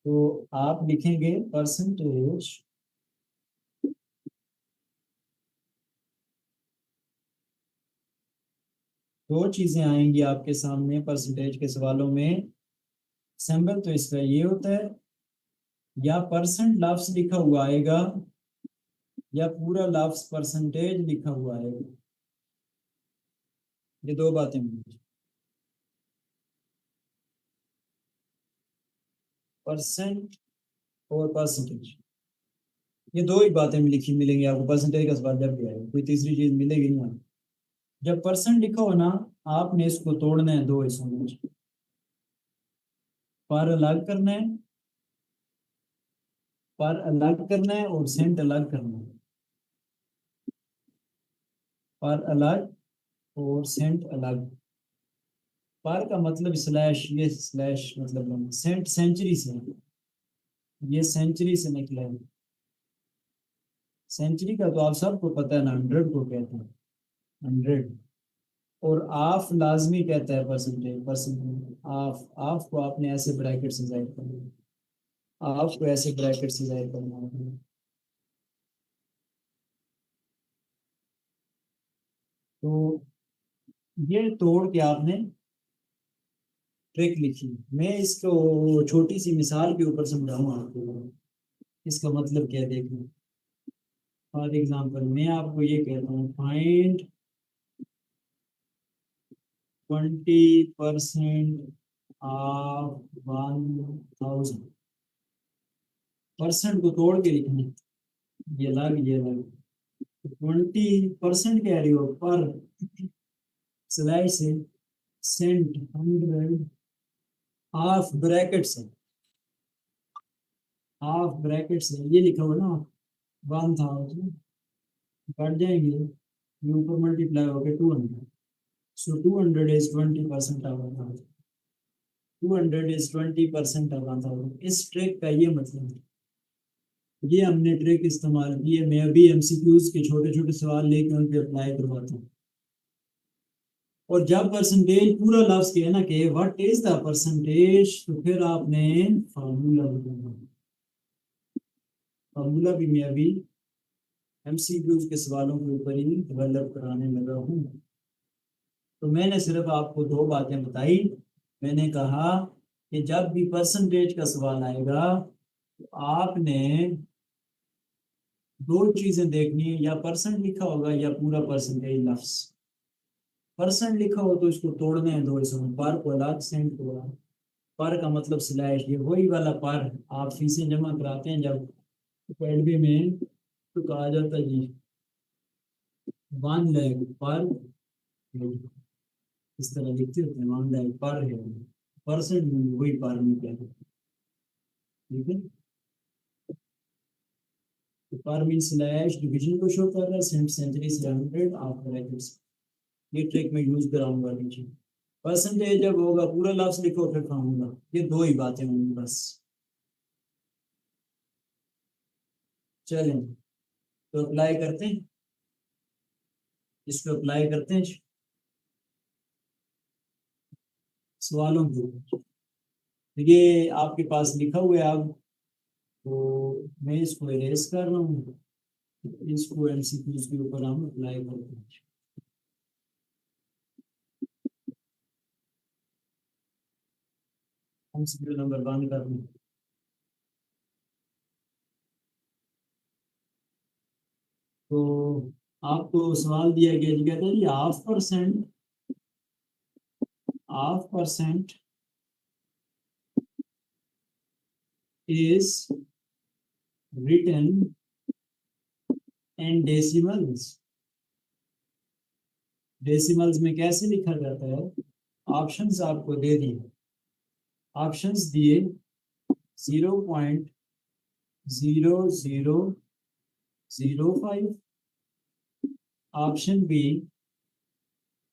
तो आप लिखेंगे परसेंटेज, दो चीजें आएंगी आपके सामने परसेंटेज के सवालों में। सिंबल तो इसका ये होता है, या परसेंट लफ्ज लिखा हुआ आएगा या पूरा लफ्ज परसेंटेज लिखा हुआ आएगा। ये दो बातें होंगी। परसेंट और परसेंटेज, ये दो ही बातें लिखी मिलेंगी आपको परसेंटेज का सवाल जब भी आएगा, कोई तीसरी चीज मिलेगी नहीं आपको। जब परसेंट लिखा हो ना, आपने इसको तोड़ना है दो हिस्सों में, पर अलग करना है, पर अलग करना है और सेंट अलग करना है, पर अलग और सेंट अलग। पर का मतलब स्लैश, ये स्लैश मतलब सेंट सेंचुरी से है, ये सेंचुरी से निकला है। सेंचुरी का तो आप सबको पता है ना, 100 को कहते हैं, 100। और आफ लाजमी कहता है परसेंटेज, परसेंटेज आफ, आफ को आपने ऐसे ब्रैकेट से जाहिर करना है, आफ को ऐसे ब्रैकेट से जाहिर करना है। तो ये तोड़ के आपने ट्रिक लिखी, मैं इसको छोटी सी मिसाल के ऊपर समझाऊंगा आपको, इसका मतलब क्या है देखना। फॉर एग्जांपल मैं आपको ये कहता हूँ, फाइंड 20% ऑफ 1000, परसेंट को तोड़ के लिखना है, ये अलग ये अलग। 20% कह रही हो, पर स्लैश से सेंट 100, हाफ ब्रैकेट से, हाफ ब्रैकेट से ये लिखा हुआ ना 1000, कट जाएंगे, ये ऊपर मल्टीप्लाई हो गया 200, सो 200 इज 20% ऑफ 1000, 200 इज 20% ऑफ 1000। इस ट्रिक का ये मतलब है, ये हमने ट्रिक इस्तेमाल की है, मैं अभी एमसीक्यूज के छोटे छोटे सवाल लेके उन पे अप्लाई करवाता हूँ। और जब परसेंटेज पूरा लफ्ज के है ना कि व्हाट इज द परसेंटेज, तो फिर आपने फार्मूला बताना, फार्मूला भी मैं अभी एमसीक्यूज के सवालों के ऊपर ही डेवलप कराने लगा हूँ। तो मैंने सिर्फ आपको दो बातें बताई। मैंने कहा कि जब भी परसेंटेज का सवाल आएगा तो आपने दो चीजें देखनी है, या परसेंट लिखा होगा या पूरा परसेंटेज लफ्ज। परसेंट लिखा हो तो इसको तोड़ने हैं दो हिस्सों में, पर को अलग सेंट को अलग। पर का मतलब स्लैश, ये वही वाला पर आप फीसें जमा कराते हैं जब अकेडमी में, तो कहा जाता है जी 1 लाख पर हेड, इस तरह लिखते होते हैं 1 लाख पर हेड, परसेंट में वही पर में क्या है, ठीक है। तो पर मीन स्लैश डिवीजन को शो कर रहा है, सेंचुरी से 100 आप ब्रैकेट्स, ये ट्रिक में यूज कराऊंगा नीचे। परसेंटेज जब होगा पूरा लफ्ज लिखो फिर फार्मूला, ये दो ही बातें होंगी बस। चलें, तो अप्लाई करते हैं, इसको अप्लाई करते हैं सवालों के ऊपर। तो ये आपके पास लिखा हुआ है अब, तो मैं इसको इरेज कर रहा हूँ, इसको एमसीक्यूज के ऊपर हम अप्लाई करते हैं। एमसीक्यू नंबर 1 कर रहे हैं। तो आपको सवाल दिया गया जी, कहते हैं जी half percent is written in decimals, decimals में कैसे लिखा जाता है। ऑप्शंस आपको दे दिए, ऑप्शंस दिए 0.0005, ऑप्शन बी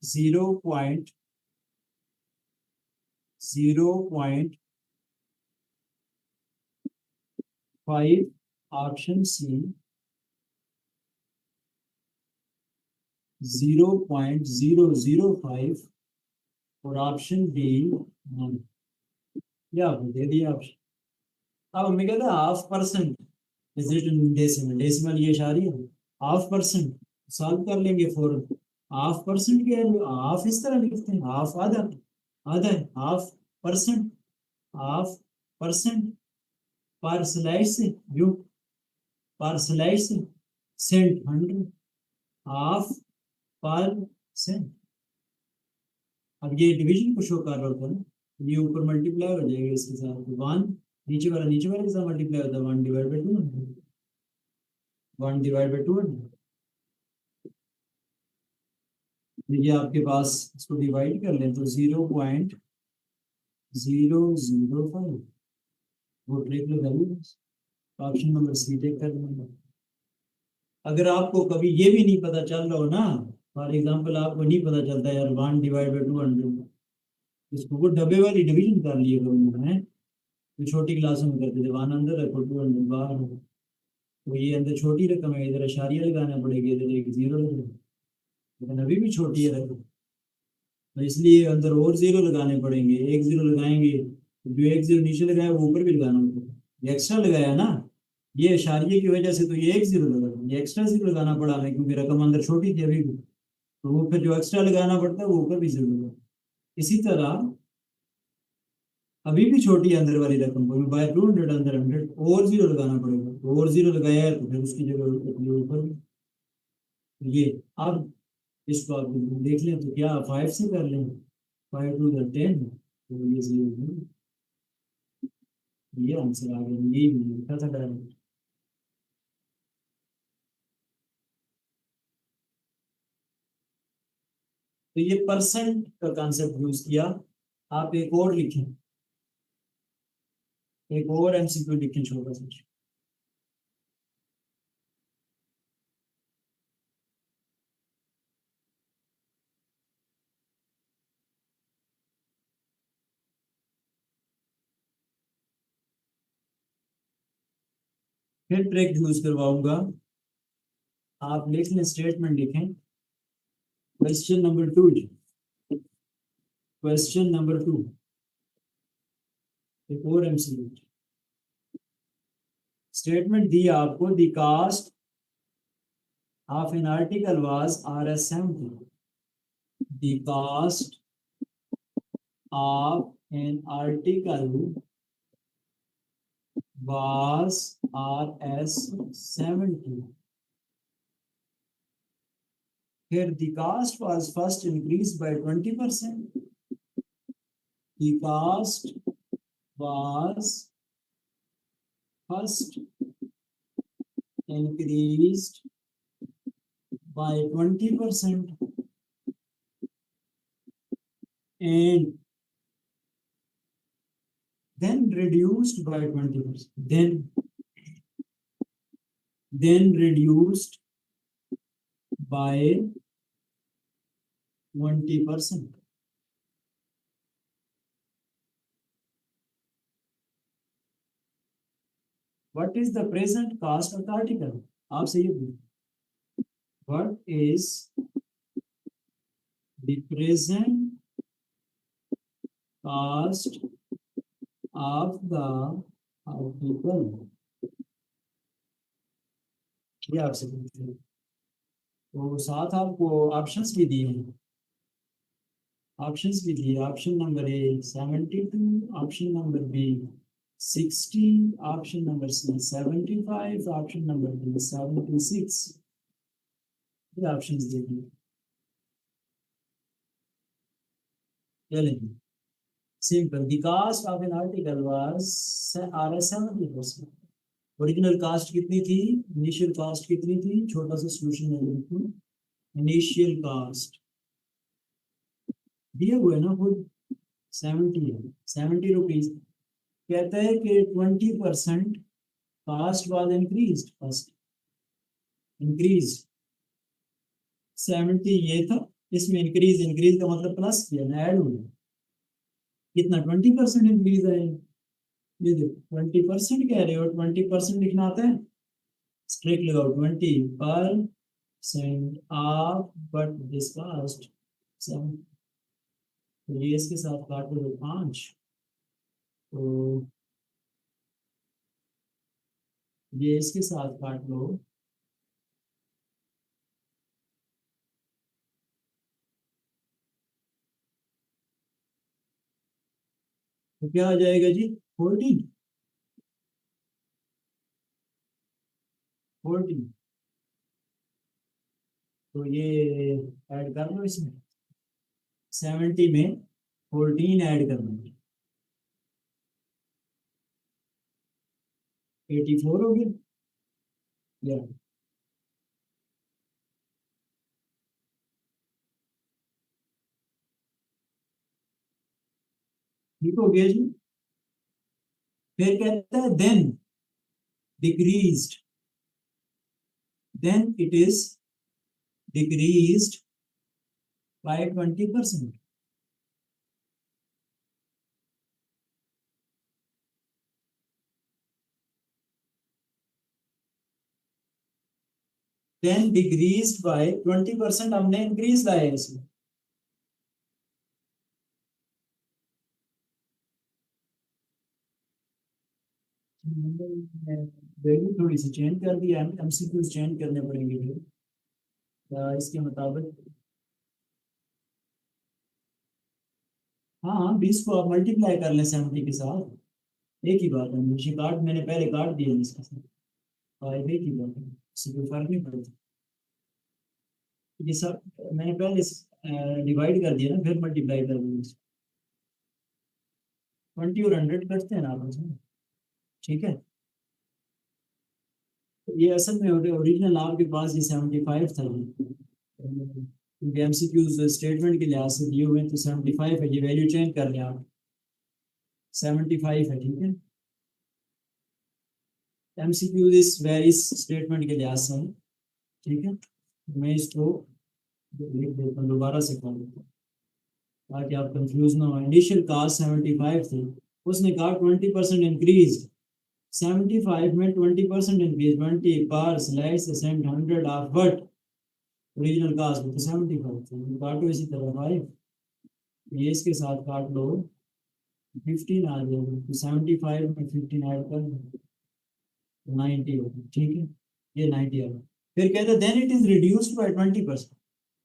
0.05, ऑप्शन सी 0.005 और ऑप्शन डी 1। या आपको दे दिया ऑप्शन। अब हमें कहते हैं half percent is it in decimal, decimal ये इशारी है, हाफ परसेंट सॉल्व कर लेंगे फॉर। हाफ परसेंट क्या है, हाफ इस तरह लिखते हैं, हाफ आधा, आधा है हाफ परसेंट, हाफ परसेंट पर स्लाइस से यू, पर स्लाइस से सेंट 100, हाफ पर सेंट। अब ये डिवीजन को शो कर रहा होता है ना, ये ऊपर मल्टीप्लाई हो जाएगा इसके साथ 1 नीचे वाले के साथ मल्टीप्लाई होता है 1/200, 1/200। ये आपके पास, इसको डिवाइड कर लें तो 0.005, वो ट्रिक लगा ली। ऑप्शन नंबर सी टेक कर लेंगे। अगर आपको कभी ये भी नहीं पता चल रहा हो ना, फॉर एग्जांपल आपको नहीं पता चलता यार 1/200, इसको वो डब्बे वाली डिवीजन कर लिए करो है, तो छोटी क्लासों में करते थे, 1 अंदर रखो 200 बाहर हो। तो ये अंदर छोटी रकम है, इधर इशारिया लगाना पड़ेगी, इधर एक जीरो लगेगा, लेकिन अभी भी छोटी है रकम, तो इसलिए अंदर और जीरो लगाने पड़ेंगे। एक जीरो लगाएंगे तो जो एक जीरो नीचे लगाया वो ऊपर भी लगाना होगा, ये एक्स्ट्रा लगाया ना, ये इशारिये की वजह से तो ये एक जीरो लगा, ये एक्स्ट्रा जीरो लगाना पड़ा हमें क्योंकि रकम अंदर छोटी थी अभी भी, तो वो फिर जो एक्स्ट्रा लगाना पड़ता है वो ऊपर भी जीरो लगा। इसी तरह अभी भी छोटी है अंदर वाली रकम को बाय 200 अंदर 100 और जीरो लगाना पड़ेगा, तो और जीरो लगाया है तो फिर उसकी जगह अपने ऊपर भी। ये अब इसको आप देख लें तो क्या 5 से कर लें, 5 to the 10, तो ये जीरो, ये आंसर आ गया, यही मैंने लिखा था डायरेक्ट। तो ये परसेंट का कॉन्सेप्ट यूज किया। आप एक और लिखें, एक और एमसीक्यू लिखें छोटा सा। फिर ट्रिक यूज करवाऊंगा, आप लिख लें, स्टेटमेंट लिखें। क्वेश्चन नंबर 2, क्वेश्चन नंबर 2, एक और एमसीक्यू। स्टेटमेंट दिया आपको, the cost of an article was Rs 70, the cost of an article was Rs 70. Here the cost was first increased by 20%. The cost was first increased by 20% and then reduced by 20%. Then reduced by 20%. What is the present cost of the article? आपसे ये पूछो, what is the present cost of the article? ये आपसे पूछो। तो साथ आपको options भी दिए हैं, ऑप्शंस भी दिए, option number A 72, option number B 60, option number C 75, option number D 76। ये ऑप्शंस दे दिए। चलेंगे simple, the cost of an article was Rs 70%। Original cost कितनी थी, इनिशियल कास्ट कितनी थी, छोटा सा सोल्यूशन में लिखूं, इनिशियल कास्ट दिया हुआ है ना खुद 70 है, 70 रुपीज। कहता है कि 20% cost was increase, first increase 70 ये था, इसमें इंक्रीज, इंक्रीज का मतलब प्लस किया ना, ऐड हो गया, कितना 20% इंक्रीज है। ये देखो 20% कह रहे हो, 20% लिखना आता है, स्ट्रिक लगाओ 20% ऑफ बट दिस कास्ट 7। तो ये इसके साथ काटो तो 5, तो ये इसके साथ काट लो, तो क्या आ जाएगा जी, 14, 14। तो ये ऐड कर लो इसमें, 70 में 14 ऐड करना है, 84 हो गया या ठीक हो गया जी। फिर कहता है decreased then it is decreased by 20%। Then decreased by 20%, हमने इंक्रीज लाया है इसमें। वैल्यू थोड़ी सी चेंज कर दिया है, एमसीक्यूज चेंज करने पड़ेंगे फिर इसके मुताबिक। हाँ हाँ, 20 को आप मल्टीप्लाई कर लें 70 के साथ, एक ही बात है। मुझे काट, मैंने पहले काट दिया इसके साथ, और एक ही बात है, इससे कोई फर्क नहीं पड़ता। ये सब मैंने पहले डिवाइड कर दिया ना, फिर मल्टीप्लाई कर दिया। 20 और 100 करते हैं ना आपस में, ठीक है। तो ये असल में ओरिजिनल आपके पास ये 75 था, क्योंकि एमसीक्यूज स्टेटमेंट के लिहाज से दिए हुए हैं, तो 75 है, ये वैल्यू चेंज कर लें आप, 75 है, ठीक है। एमसीक्यूज इस वेरियस स्टेटमेंट के लिहाज से, ठीक है। मैं इसको लिख देता हूँ, दोबारा से कर देता हूँ ताकि आप कंफ्यूज ना हो। इनिशियल कास्ट 75 थी, उसने कहा 20% इंक्रीज, 75 में 20% इंक्रीज, 20 पर slash cent 100 of but original cost तो 75 थी, काटो इसी तरह 5, ये इसके साथ काट लो, 15 आ जाएगा, तो 75 में 15 ऐड कर 90 होगी, ठीक है। ये 90 आ गया। फिर कहते हैं then it is reduced by 20%,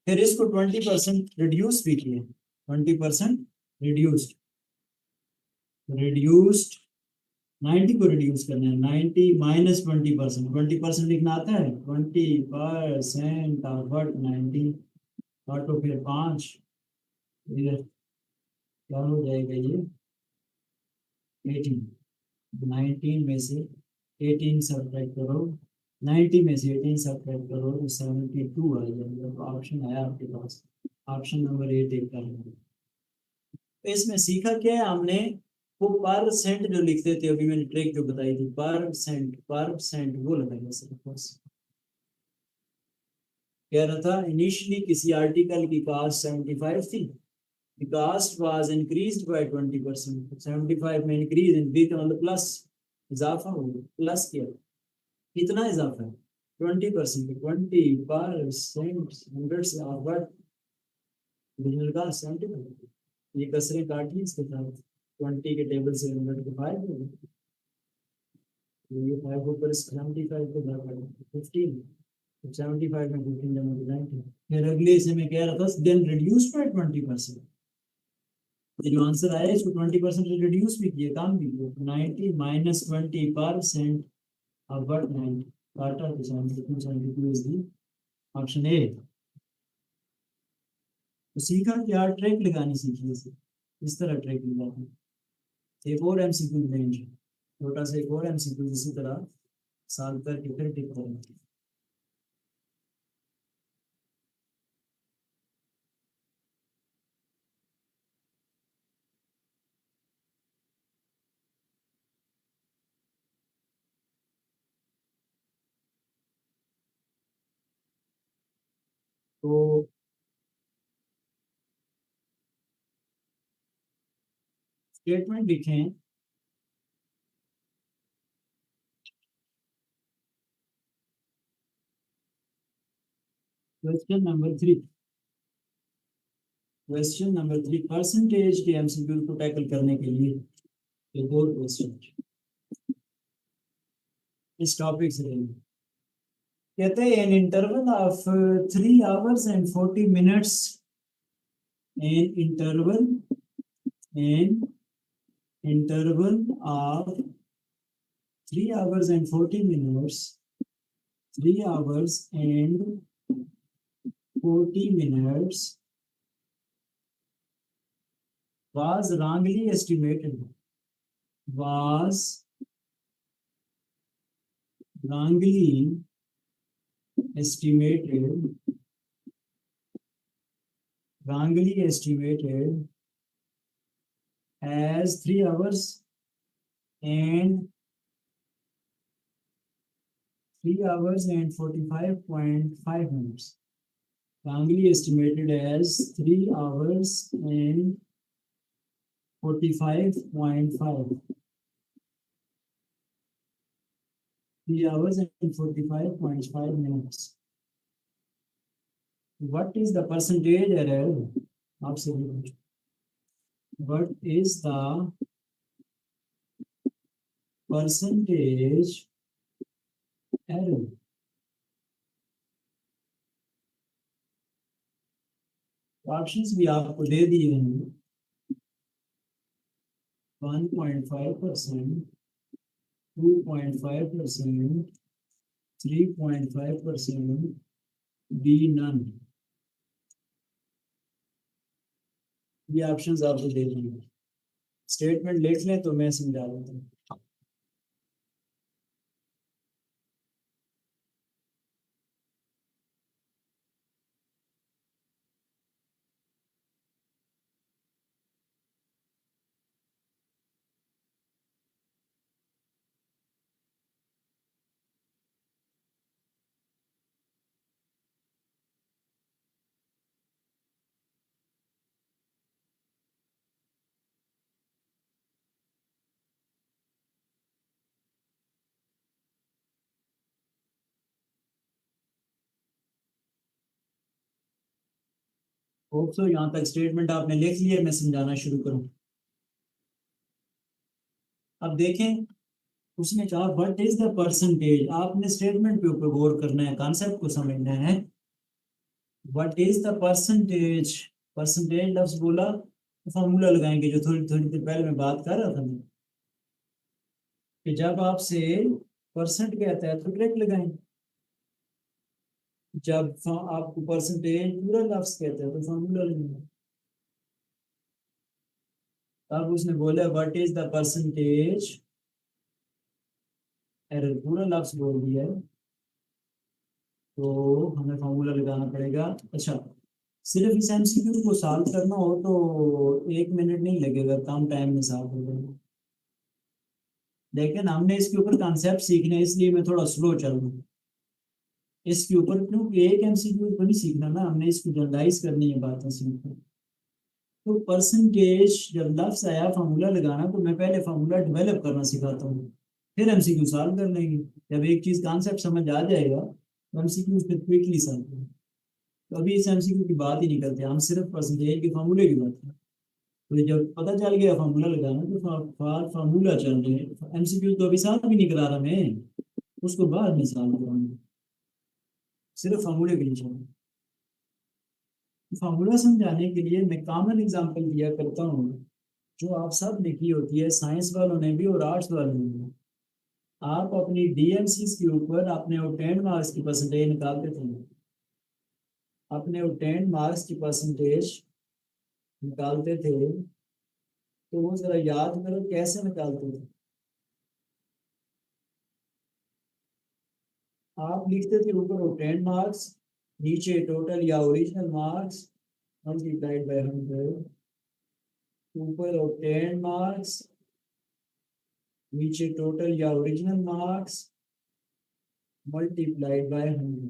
फिर इसको 20% रिड्यूस भी किया, 20% रिड्यूस्ड, रिड्यूस्ड 90 को रिड्यूस करना है, 90 माइनस 20%, 20% लिखना आता है, 20% बट 90 काटो फिर 5, इधर क्या हो जाएगा ये 18, 19 में से 18 सब्ट्रैक्ट करो, 90 में से 18 सब्ट्रैक्ट करो तो 72 आ जाएगा। तो ऑप्शन आया आपके पास, ऑप्शन नंबर 8 एक करना। तो इसमें सीखा क्या है हमने, वो परसेंट जो लिखते थे, अभी मैंने ट्रिक जो बताई थी, परसेंट वो लगाएगा सिर्फ बस। कह रहा था इनिशियली किसी आर्टिकल की कास्ट 75 थी, the cost was increased by 20%, 75 में इंक्रीज, इंक्रीज का मतलब प्लस, इजाफा हो गया, प्लस किया, कितना इजाफा है 20%, 20% 100 से आप बढ़ ओरिजिनल का 75, ये कसरें काटिए इसके साथ, 20 के टेबल से 100 के 5 हो गए, तो ये 5 ऊपर 75 को भाग करें 15, तो 75 में 15 जमा तो 90। फिर अगले से मैं कह रहा था देन रिड्यूस बाय 20%, ये जो आंसर आया इसको 20% रिड्यूस भी किए, काम भी किया, 90 माइनस 20% अबट 90 काटा तो 72 इज दी ऑप्शन ए। तो सीखा क्या, ट्रैक लगानी सीखी इसे, इस तरह ट्रैक लगाते हैं। एक और एमसीक्यू लेंगे, छोटा सा एक और एमसीक्यू इसी तरह सॉल्व करके फिर टिक करेंगे। तो स्टेटमेंट लिखें, क्वेश्चन नंबर 3 परसेंटेज के एमसीक्यू को टैकल करने के लिए एक और क्वेश्चन इस टॉपिक से रहेंगे। कहते हैं इन interval of 3 hours and 40 minutes, in interval of 3 hours and 40 minutes, 3 hours and 40 minutes was wrongly estimated, was wrongly estimated as 3 hours and 45.5 minutes. Wrongly estimated as 3 hours and 45.5. 3 hours and 45.5 minutes. What is the percentage error? आपसे भी what is the percentage error? Options भी आपको दे दिए हैं 1.5%, 2.5%, 3.5%, B none. ये options आपको दे दिए। Statement लिख लें तो मैं समझा देता हूँ। होप सो यहाँ तक स्टेटमेंट आपने लिख लिया, मैं समझाना शुरू करूँ। अब देखें, उसने कहा व्हाट इज द परसेंटेज। आपने स्टेटमेंट के ऊपर गौर करना है, कॉन्सेप्ट को समझना है। What is the percentage, percentage लफ्ज बोला तो फॉर्मूला लगाएंगे, जो थोड़ी थोड़ी देर पहले मैं बात कर रहा था मैं, कि जब आपसे परसेंट कहता है तो डायरेक्ट लगाएं, जब आपको परसेंटेज पूरा लफ्ज कहता है तो फॉर्मूला लगाएंगे। तब उसने बोला what is the percentage error, पूरा लफ्ज बोल दिया है तो हमें फॉर्मूला लगाना पड़ेगा। अच्छा, सिर्फ इस एमसीक्यू को सॉल्व करना हो तो 1 मिनट नहीं लगेगा, कम टाइम में सॉल्व हो जाएगा। लेकिन हमने इसके ऊपर कॉन्सेप्ट सीखना है, इसलिए मैं थोड़ा स्लो चल रहा हूँ इसके ऊपर, क्योंकि एक एमसीक्यू को नहीं सीखना ना, हमने इसको जनरलाइज करनी है बातें सीखना। तो परसेंटेज जब लफ्ज आया फार्मूला लगाना, तो मैं पहले फार्मूला डेवलप करना सिखाता हूँ, फिर एमसीक्यू सॉल्व कर लेंगे। जब एक चीज कॉन्सेप्ट समझ आ जाएगा तो एमसीक्यू फिर क्विकली सॉल्व करेंगे। तो अभी इस एमसीक्यू की बात ही नहीं करते, हम सिर्फ परसेंटेज के फार्मूले की बात करें। तो जब पता चल गया फार्मूला लगाना, तो फार्मूला चल रहे हैं, एमसीक्यू तो अभी सॉल्व भी नहीं करा रहा मैं, उसको बाद में सॉल्व कराऊंगा, सिर्फ फार्मूले के लिए चलें। फार्मूला समझाने के लिए मैं कॉमन एग्जांपल दिया करता हूँ, जो आप सब ने की होती है, साइंस वालों ने भी और आर्ट्स वालों ने भी। आप अपनी डीएमसी के ऊपर अपने obtained मार्क्स की परसेंटेज निकालते थे, अपने obtained मार्क्स की परसेंटेज निकालते थे, तो वो जरा याद करो कैसे निकालते थे। आप लिखते थे ऊपर obtained मार्क्स, नीचे टोटल या ओरिजिनल मार्क्स मल्टीप्लाइड बाय 100, ऊपर obtained मार्क्स, नीचे टोटल या ओरिजिनल मार्क्स मल्टीप्लाइड बाय 100।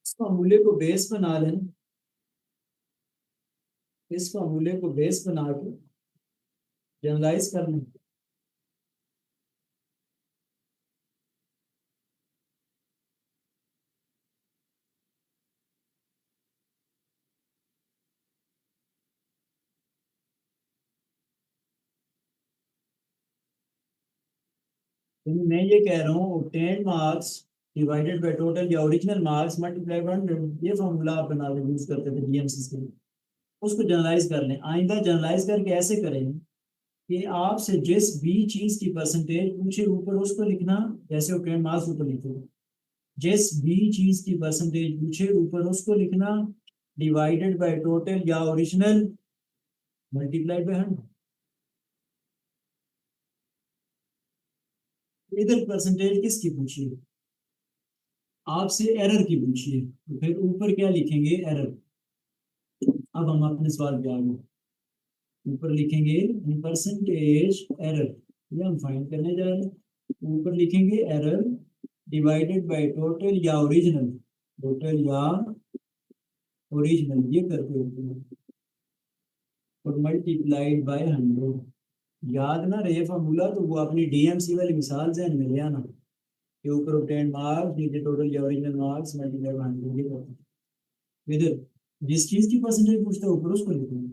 इस फॉर्मूले को बेस बना लें, इस फॉर्मूले को बेस बना के जनरलाइज कर लें। मैं ये कह रहा हूँ obtained marks divided by total या ओरिजिनल मार्क्स मल्टीप्लाई बाय 100। ये फॉर्मूला आप बना के यूज करते थे डीएमसी से। उसको जनरलाइज कर लें, आइंदा जनरलाइज करके ऐसे करें कि आपसे जिस भी चीज की परसेंटेज पूछे ऊपर उसको लिखना, जैसे वो ट्रेंड मार्क्स ऊपर लिखे, जिस भी चीज की परसेंटेज पूछे ऊपर उसको लिखना, डिवाइडेड बाय टोटल या ओरिजिनल मल्टीप्लाइड बाय 100। इधर परसेंटेज किसकी पूछी है? आपसे एरर की पूछी है, तो फिर ऊपर क्या लिखेंगे? एरर। अब हम अपने सवाल पे आ गए, ऊपर लिखेंगे परसेंटेज एरर, ये हम फाइंड करने जा रहे हैं। ऊपर लिखेंगे एरर डिवाइडेड बाय टोटल या ओरिजिनल, टोटल या ओरिजिनल ये करके होते और मल्टीप्लाइड बाय 100। याद ना रहे फॉर्मूला तो वो अपनी डीएमसी वाली मिसाल से मिल गया ना, कि ऊपर ऑब्टेन्ड मार्क्स नीचे टोटल या ओरिजिनल मार्क्स मल्टीप्लाई बाय 100 ये करते हैं। इधर जिस चीज की परसेंटेज पूछते हैं ऊपर उसको लिखेंगे,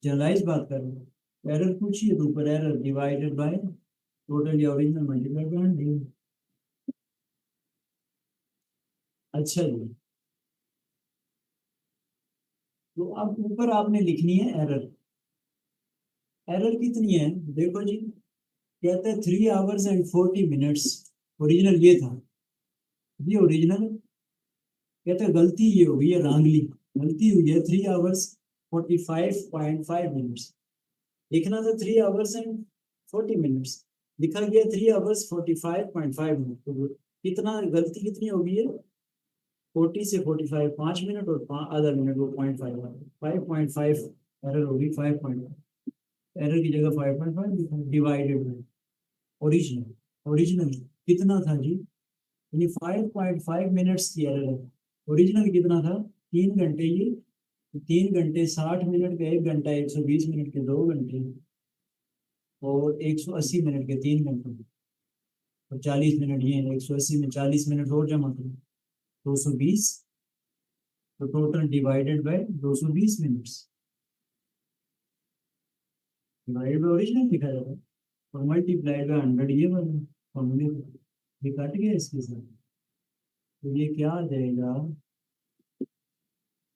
जनरलाइज बात कर रहे हैं। एरर पूछिए तो ऊपर एरर डिवाइडेड बाय टोटल या ओरिजिनल मल्टीप्लाई बाय 100। अच्छा जी, तो अब ऊपर आपने लिखनी है एरर। एरर कितनी है देखो जी, कहते हैं 3 hours and 40 minutes, ओरिजिनल ये था, ये ओरिजिनल है। कहते हैं गलती ये हुई है रांगली, गलती हुई है 3 hours 45.5 minutes। लिखना था 3 hours and 40 minutes, लिखा गया 3 hours 45.5 मिनट। तो कितना गलती कितनी हो गई है? 40 से 45 5 मिनट और आधा मिनट, वो 0.5 एरर होगी 5, एरर की जगह 5.5 लिखा, डिवाइडेड बाय ओरिजिनल। ओरिजिनल कितना था जी? यानी 5.5 मिनट्स की एरर है। ओरिजिनल कितना था? 3 घंटे। ये 3 घंटे 60 मिनट का 1 घंटा, 120 मिनट के 2 घंटे, और 180 मिनट के 3 घंटे, और 40 मिनट ये 180 में 40 मिनट और जमा करो, 220। तो total divided by 220 minutes, divided by original लिखा जाता है, और मल्टीप्लाइड बाय 100 ये वाला फॉर्मूले। ये कट गया इसके साथ, तो ये क्या आ जाएगा?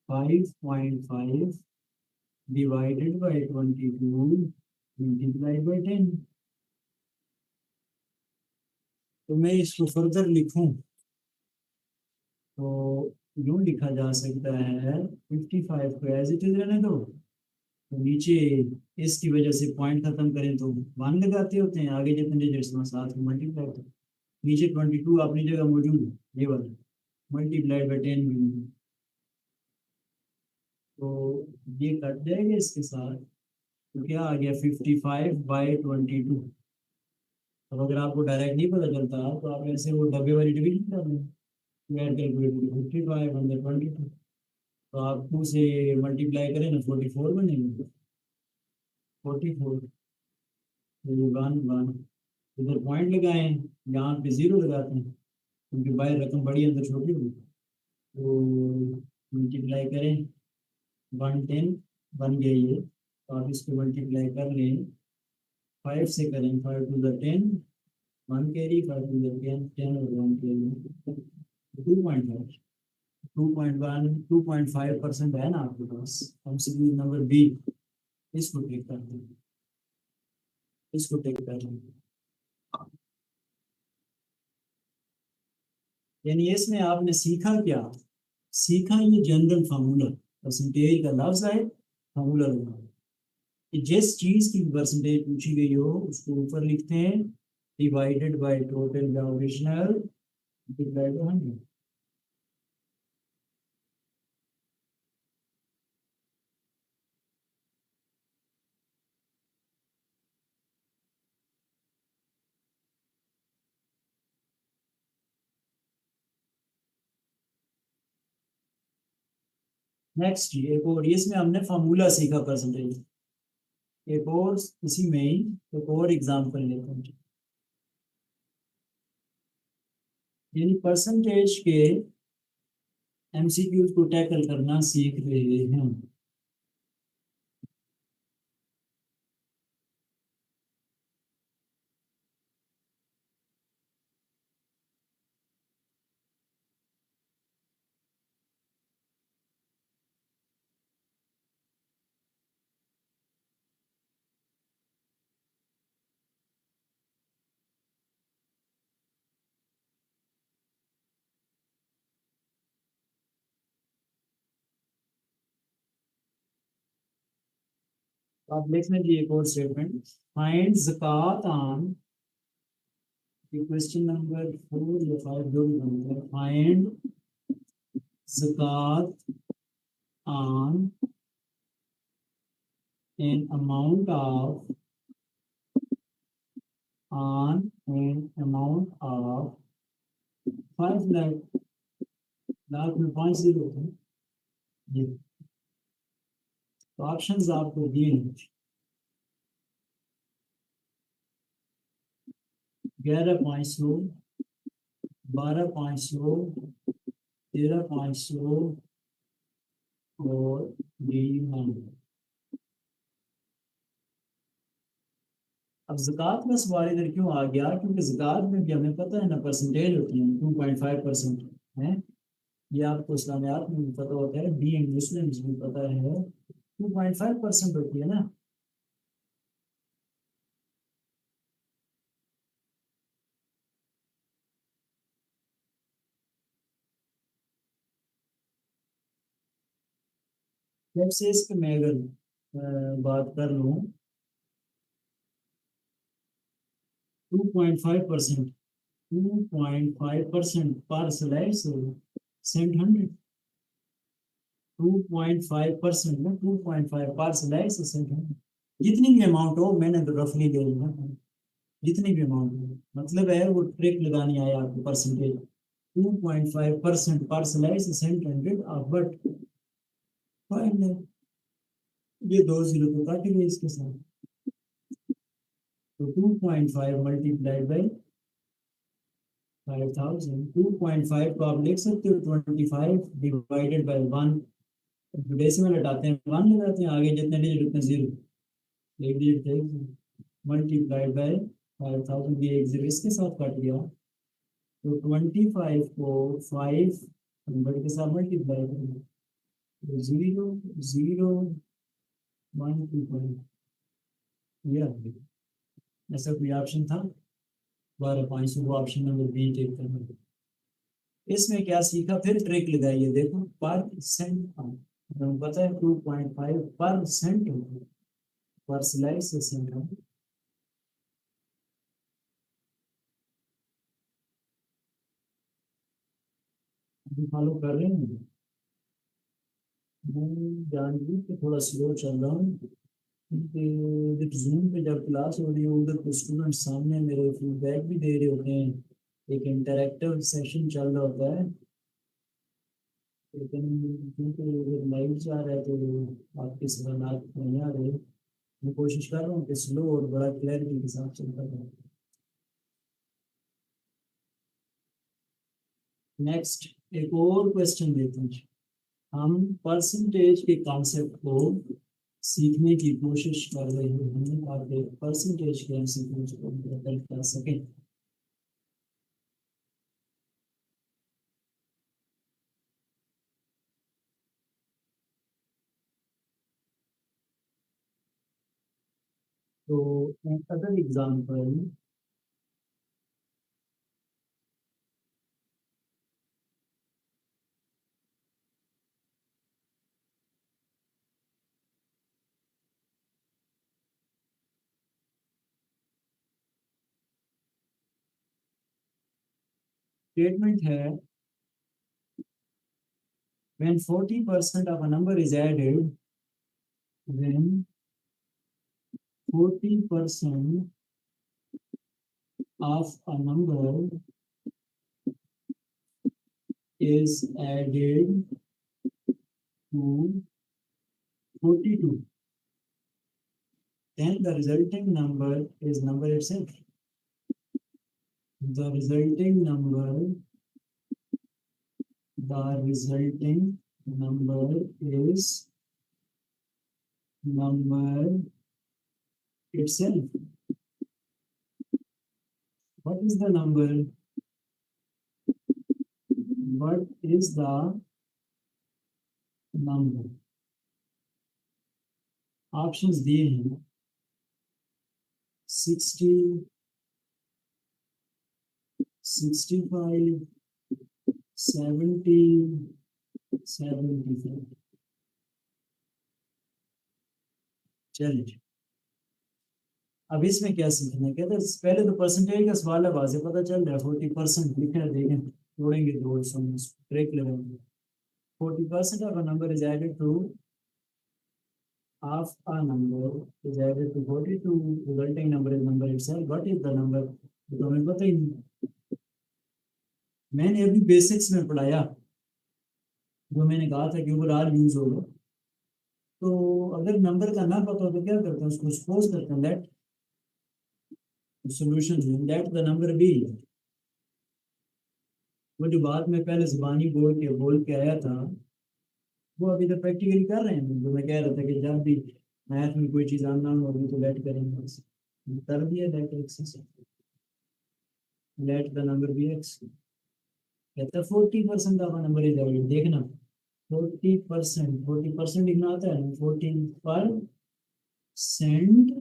5.5 डिवाइडेड बाय 22 मल्टीप्लाइड बाय 10। तो मैं इसको फर्दर लिखूं तो यूं लिखा जा सकता है, 55 को एज इट इज रहने दो, तो नीचे इसकी वजह से पॉइंट खत्म करें तो 1 लगाते होते हैं, आगे जितने डिजिट्स में साथ में मल्टीप्लाई होते हैं। नीचे 22 अपनी जगह मौजूद है, ये वाला मल्टीप्लाइड बाय 10 भी है। तो ये कट जाएगा इसके साथ, तो क्या आ गया? 55/22। अब अगर आपको डायरेक्ट नहीं पता चलता तो आप ऐसे वो डब्बे वाली डिवीजन कर लें, स्क्वायर कैलकुलेटर 55/22। तो आप 2 से मल्टीप्लाई करें ना, 44 बनेंगे। 44 वन वन, इधर पॉइंट लगाएं, यहाँ पे जीरो लगाते हैं क्योंकि बाहर रकम बड़ी अंदर छोटी होगी। तो मल्टीप्लाई करें, 110 बन गया ये, तो आप इसको मल्टीप्लाई कर लें 5 से, करें 5 to the 10, 1 carry, 5 to the 10, 10 और 1 कैरी, 2.5, 2.5% है ना आपके पास। एमसीक्यू नंबर बी, इसको टिक कर दें, इसको टिक कर दें। यानी इसमें आपने सीखा क्या? सीखा ये जनरल फार्मूला, परसेंटेज का लफ्ज है, फार्मूला लगाओ कि जिस चीज की परसेंटेज पूछी गई हो उसको ऊपर लिखते हैं, डिवाइडेड बाय टोटल या ओरिजिनल डिवाइड बाय 100। नेक्स्ट एक और, इसमें हमने फार्मूला सीखा परसेंटेज। एक और इसी में ही एक और एग्जांपल लेते हैं, यानी परसेंटेज के एमसीक्यूज को टैकल करना सीख रहे हैं। आप लिख लीजिए एक और स्टेटमेंट, फाइंड ज़कात ऑन, क्वेश्चन नंबर 4 या 5 जो भी बनता है, फाइंड ज़कात on an amount of on an amount of 5 lakh, lakh में 5 जीरो होते हैं जी। तो ऑप्शंस आपको दिए हैं, 11,500, 12,500, 13,500 और D1। अब ज़कात का सवाल इधर क्यों आ गया, क्योंकि ज़कात में भी हमें पता है ना परसेंटेज होती है 2.5% है, ये आपको इस्लामियात में भी पता होता है, बी इंग्लिश में भी पता है 2.5% होती है ना। जैसे इसके मैं अगर बात कर लूँ 2.5%, 2.5% पर स्लाइस सेंट 100, 2.5% में 2.5 पर स्लाइस सेंट 100, जितनी भी अमाउंट हो, मैंने तो रफली दे दिया, जितनी भी अमाउंट हो, मतलब है वो ट्रिक लगानी आया आपको परसेंटेज, 2.5% पर slice cent 100 of but fine है, ये 2 जीरो तो काट गए इसके साथ, तो 2.5 मल्टीप्लाइड बाई 5,000, 2.5 को आप लिख सकते हो 25 डिवाइडेड बाई 1, डेसिमल हटाते हैं 1 लगाते हैं, आगे जितने डिजिट उतने जीरो, एक डिजिट थे, मल्टीप्लाइड बाई 5,000, ये एक जीरो इसके साथ कट गया, तो 25 को 500 के साथ मल्टीप्लाई करेंगे, तो 0 0 1 2, ये आ गया। ऐसा कोई ऑप्शन था 12,500 को, ऑप्शन नंबर बी टेक करना। इसमें क्या सीखा, फिर ट्रिक लगाइए, देखो पर सेंट, हमें पता है 2.5% होता है पर स्लाइस से सेंट है। अभी फॉलो कर रहे हैं, मैं जानबूझ के थोड़ा स्लो चल रहा हूँ, क्योंकि जूम पे जब क्लास हो रही है उधर तो स्टूडेंट सामने मेरे फीडबैक भी दे रहे होते हैं, एक इंटरेक्टिव सेशन चल रहा होता है, लेकिन क्योंकि लाइव जा रहा है तो आपके सवाल नहीं आ रहे, मैं कोशिश कर रहा हूँ कि स्लो और बड़ा क्लैरिटी के साथ चलता रहे। नेक्स्ट एक और क्वेश्चन देते हैं, हम परसेंटेज के कॉन्सेप्ट को सीखने की कोशिश कर रहे हैं ताकि परसेंटेज के एमसीक्यूज को बेहतर कर सकें। तो अदर एग्जांपल, स्टेटमेंट है, when 40% of a number is added, when 40% of a number is added to 42, then the resulting number is number itself. The resulting number is number itself. What is the number? What is the number? Options दिए हैं 60, 65, 70, 75। चलिए अब इसमें क्या सीखना है, कहते हैं पहले तो परसेंटेज का सवाल है, वाजे पता चल रहा है 40% लिखा है, देखें जोड़ेंगे दो ब्रेक लगाएंगे। 40% of a number is added to half a number is added to 42 resulting number is number itself. What is the number? तो हमें पता ही नहीं, मैंने अभी बेसिक्स में पढ़ाया, जो मैंने कहा था कि ओवरऑल यूज होगा। तो अगर नंबर का ना पता हो तो क्या करते हैं, उसको सपोज करते हैं let solution let the number be, वो जो बात में पहले जुबानी बोल के आया था, वो अभी तो प्रैक्टिकली कर रहे हैं। जो मैं कह रहा था कि जब भी मैथ में कोई चीज़ आना होगी तो लेट करेंगे, कर दिया let x, let the number be x. कहता 40% ऑफ नंबर इज एडेड, देखना 40% लिखना आता है, 40%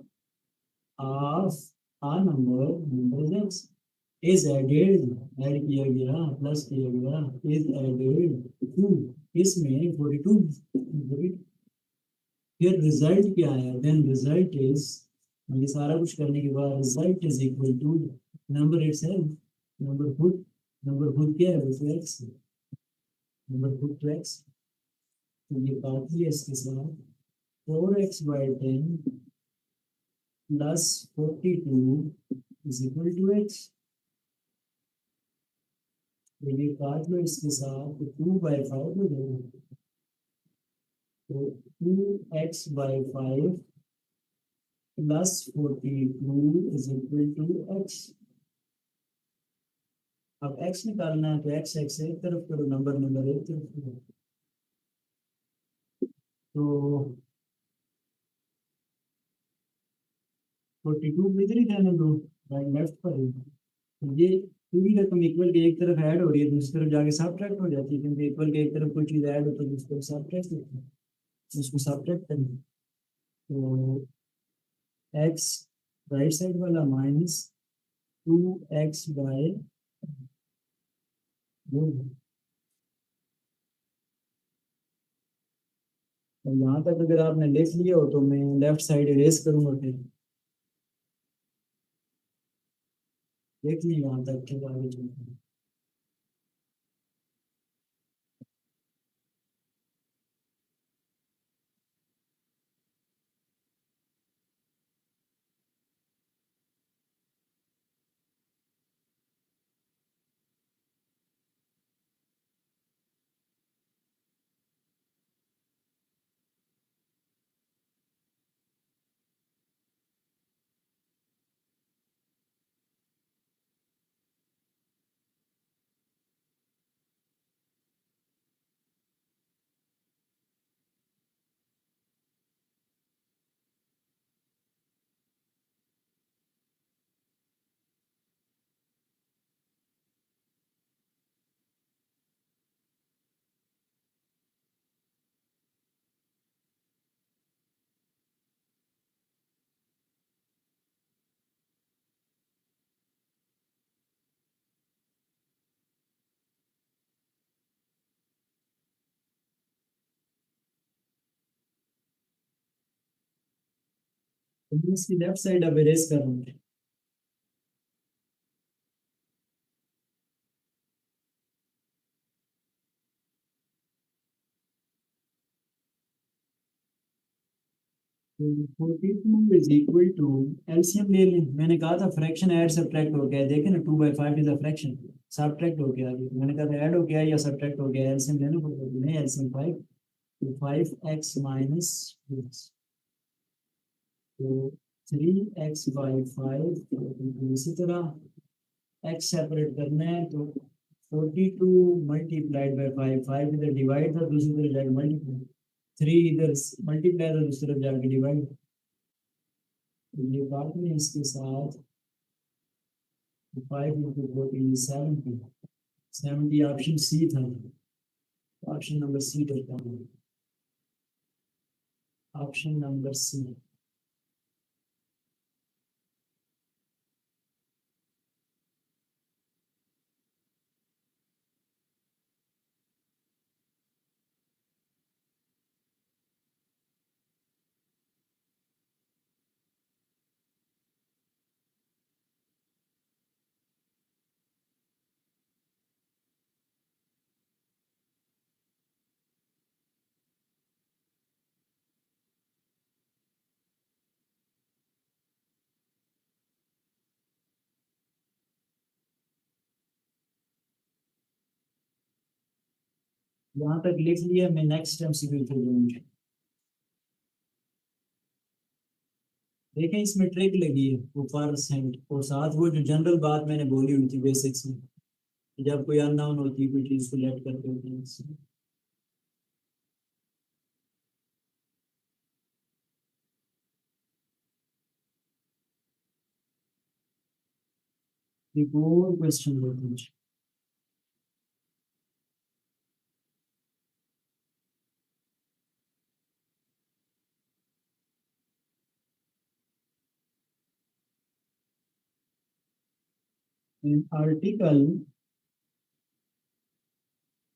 of a number is x is added, add किया गया प्लस किया गया, इज एडेड टू, इसमें 42, फिर रिजल्ट क्या है, देन रिजल्ट इज, ये सारा कुछ करने के बाद result is equal to number itself, number खुद, नंबर खुद क्या है, वो तो एक्स, नंबर खुद तो एक्स। तो ये काट लिया इसके साथ, 4x/10 plus 42 is equal to x. तो ये काट लो इसके साथ, तो 2/5 हो जाएगा, तो 2x/5 plus 42 is equal to x. अब x निकालना है तो x x एक तरफ करो, नंबर नंबर एक तरफ करो, तो 42 को इधर ही रहने दो, राइट लेफ्ट पर ही। तो ये पूरी रकम इक्वल के एक तरफ ऐड हो रही है, दूसरी तरफ जाके सब्ट्रैक्ट हो जाती है, क्योंकि इक्वल के एक तरफ कोई चीज़ ऐड हो तो दूसरी तरफ सब्ट्रैक्ट होती है, उसको सब्ट्रैक्ट करेंगे। तो x राइट साइड वाला माइनस 2x/, और यहाँ तक अगर आपने लिख लिया हो तो मैं लेफ्ट साइड इरेज करूंगा, फिर देख ली यहाँ तक के आगे चलते हैं। तो मैं इसकी लेफ्ट साइड अब इरेज कर रहा हूँ। तो 42 इज इक्वल टू, एलसीएम ले लें, मैंने कहा था फ्रैक्शन ऐड सब्ट्रैक्ट हो गया है, देखें ना 2/5 इज अ फ्रैक्शन, सब्ट्रैक्ट हो गया, अभी मैंने कहा था ऐड हो गया या सब्ट्रैक्ट हो गया, एलसीएम लेना पड़ेगा, नहीं एलसीएम 5, तो 5x माइनस 6, तो 3x/5, इसी तरह x सेपरेट करना है, तो 42 मल्टीप्लाइड बाई 5, 5 इधर डिवाइड था, दूसरी तरफ जाके मल्टीप्लाई, 3 इधर मल्टीप्लाई था, दूसरी तरफ जाके डिवाइड। तो ये बात में इसके साथ 5 × 14 70, 70 ऑप्शन सी था, ऑप्शन नंबर सी करता हूँ, ऑप्शन नंबर सी। यहाँ तक लिख लिया, मैं नेक्स्ट एमसीक्यू पे जाऊंगा। देखें इसमें ट्रिक लगी है, वो परसेंट और साथ वो जो जनरल बात मैंने बोली हुई थी बेसिक्स में, जब कोई अननोन होती है कोई चीज को लेट करके होती है। एक और क्वेश्चन लेते हैं। An article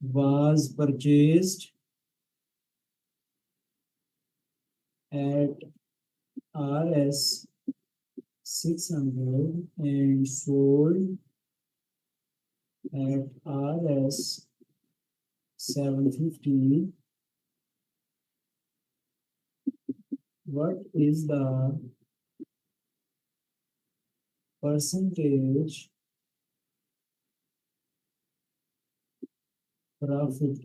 was purchased at Rs 600 and sold at Rs 750. What is the percentage profit?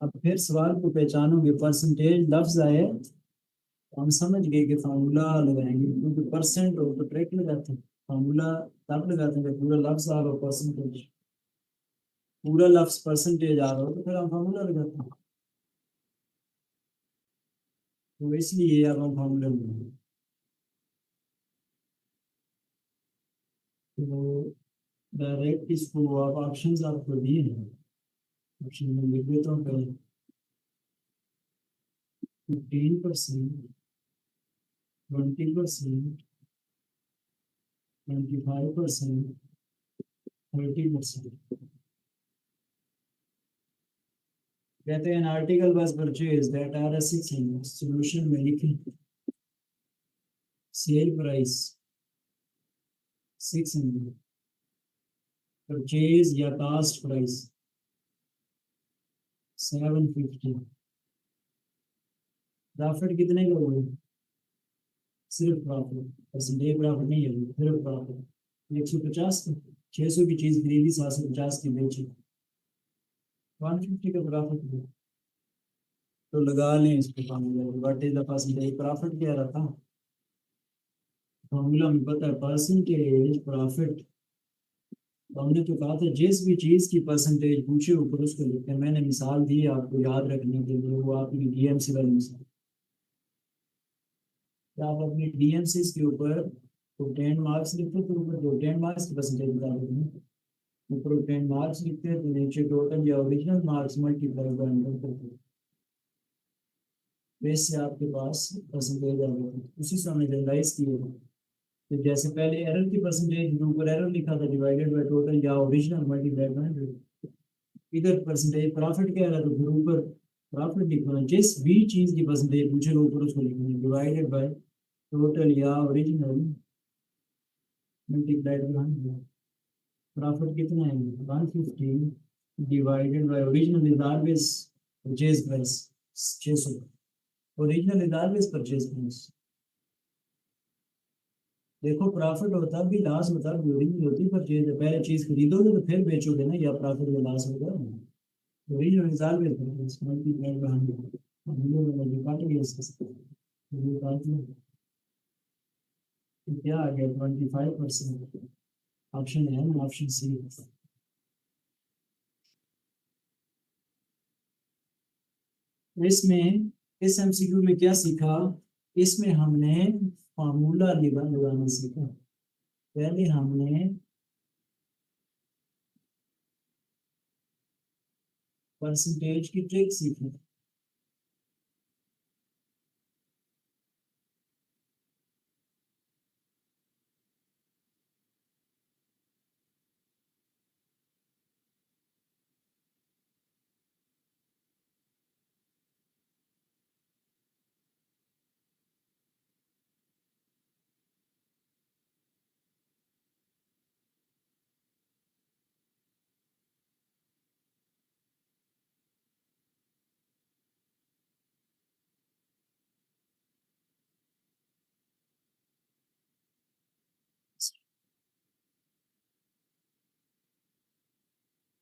अब फिर सवाल को पहचानोगे, परसेंटेज लफ्ज आए तो हम समझ गए कि फार्मूला लगाएंगे, क्योंकि परसेंट हो तो ट्रैक लगाते हैं, फार्मूला तब लगाते हैं जब पूरा लफ्ज आ रहा हो परसेंटेज, पूरा लफ्ज परसेंटेज आ रहा हो तो फिर हम फार्मूला लगाते हैं। तो इसलिए अब हम फार्मूला लगाएंगे। तो डायरेक्ट इसको आप ऑप्शन आपको दिए हैं, ऑप्शन में लिख देता हूँ पहले। 15%, 20%, 25%, 30%। कहते हैं आर्टिकल बस purchase that R S solution में लिखें सेल प्राइस 600, परचेज या कास्ट प्राइस 750, प्रॉफिट कितने का हुआ? सिर्फ प्रॉफिट, परसेंटेज प्रॉफिट नहीं है, सिर्फ प्रॉफिट 150 का, 600 की चीज खरीदी 750 की बेची, 150 का प्रॉफिट हुआ। तो लगा लें इसको formula, what is the percentage profit क्या रहा था, फॉर्मूला में पता है परसेंटेज प्रॉफिट। तो हमने तो कहा था जिस भी चीज की परसेंटेज पूछे ऊपर उसको लिखते हैं, मैंने मिसाल दी आपको याद रखने के लिए, वो आपकी डीएमसी वाली मिसाल। क्या आप अपनी डीएमसी के ऊपर तो 10 मार्क्स लिखते तो ऊपर जो 10 मार्क्स की परसेंटेज बता देते हैं, ऊपर 10 मार्क्स लिखते हैं तो नीचे टोटल या ओरिजिनल मार्क्स मल्टीप्लाई बाय 100 करते हैं, बेस से आपके पास परसेंटेज आ जाती है, उसी से हमने जनरलाइज किया है। तो जैसे पहले एरर की परसेंटेज के ऊपर एरर लिखा था डिवाइडेड बाय टोटल या ओरिजिनल मल्टीप्लाई बाय 100, इधर परसेंटेज प्रॉफिट क्या है तो फिर ऊपर प्रॉफिट लिखना, जिस भी चीज की परसेंटेज पूछे ऊपर उसको लिखना है डिवाइडेड बाय टोटल या ओरिजिनल मल्टीप्लाइड बाय 100। प्रॉफिट कितना है 150 divided by original is always purchase price 600, original is always purchase price. देखो प्रॉफिट होता भी लॉस होता भी ओरिजिनल होती परचेज है, पहले चीज खरीदोगे तो फिर बेचोगे ना, या प्रॉफिट या लॉस होगा, original is always purchase multiplied by 100। हम लोग में काट गया इसका, ये काट लो तो क्या आ गया 25%, ऑप्शन है ना ऑप्शन सी। इसमें इस एमसीक्यू में क्या सीखा, इसमें हमने फार्मूला लगाना सीखा, पहले हमने परसेंटेज की ट्रिक सीखी।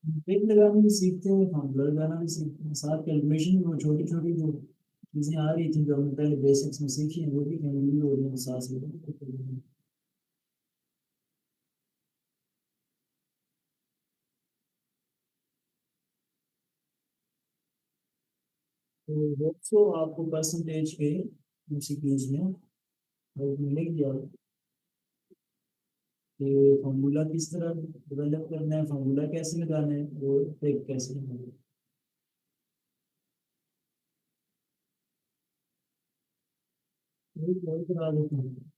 ट्रिक लगाना भी सीखते हैं, फॉर्मूला लगाना भी सीखते हैं, साथ कैलकुलेशन में वो छोटी छोटी जो चीजें आ रही थी जो हमने पहले बेसिक्स में सीखी हैं वो भी कहीं हो रही है साथ में। तो वो आपको परसेंटेज के एमसीक्यूज में और मिलेगी और कि फॉर्मूला किस तरह डेवलप करना है, फॉर्मूला कैसे लगाना है, वो ट्रिक कैसे लगाना है। वही करा देते हैं।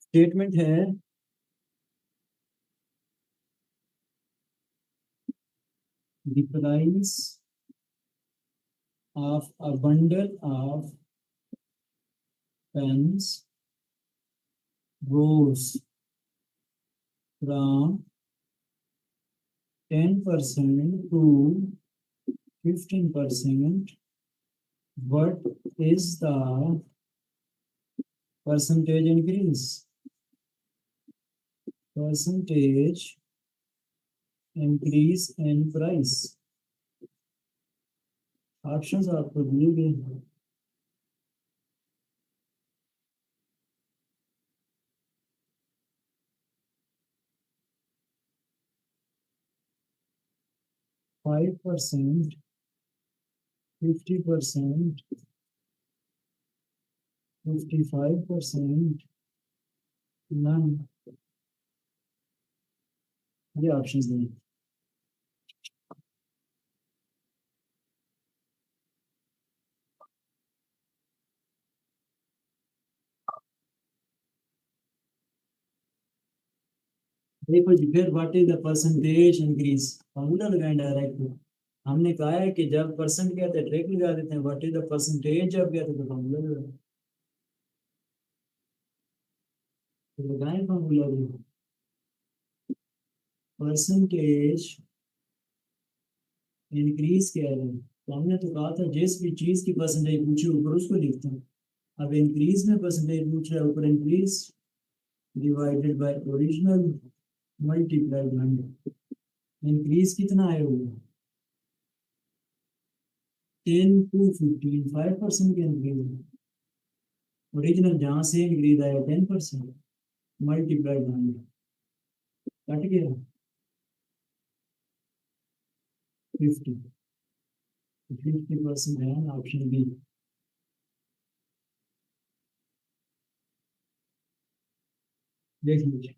स्टेटमेंट है the price of a bundle of pens rose from 10% to 15%. What is the percentage increase? Percentage increase in price. Options आपको दिए गए हैं। 5%, 50%, 55%, none। ये ऑप्शंस दें। देखो जी, फिर what is the percentage increase, formula लगाएं डायरेक्ट। हमने कहा है कि जब परसेंट कहते हैं ट्रिक लगा देते हैं, व्हाट इज द परसेंटेज जब कहते हैं तो फॉर्मूला लगाएं। तो लगाएं फॉर्मूला भी। परसेंटेज इंक्रीज कह रहे हैं तो हमने तो कहा था जिस भी चीज की परसेंटेज पूछे ऊपर उसको लिखते हैं। अब इंक्रीज में परसेंटेज पूछ रहा है, ऊपर increase divided by original multiply 100। Increase कितना आया हुआ, 10 to 15, 5% का इंक्रीज। ओरिजिनल जहाँ से इंक्रीज आया 10%, मल्टीप्लाई 100, कट गया 50। 50% है ऑप्शन बी। देख लीजिए।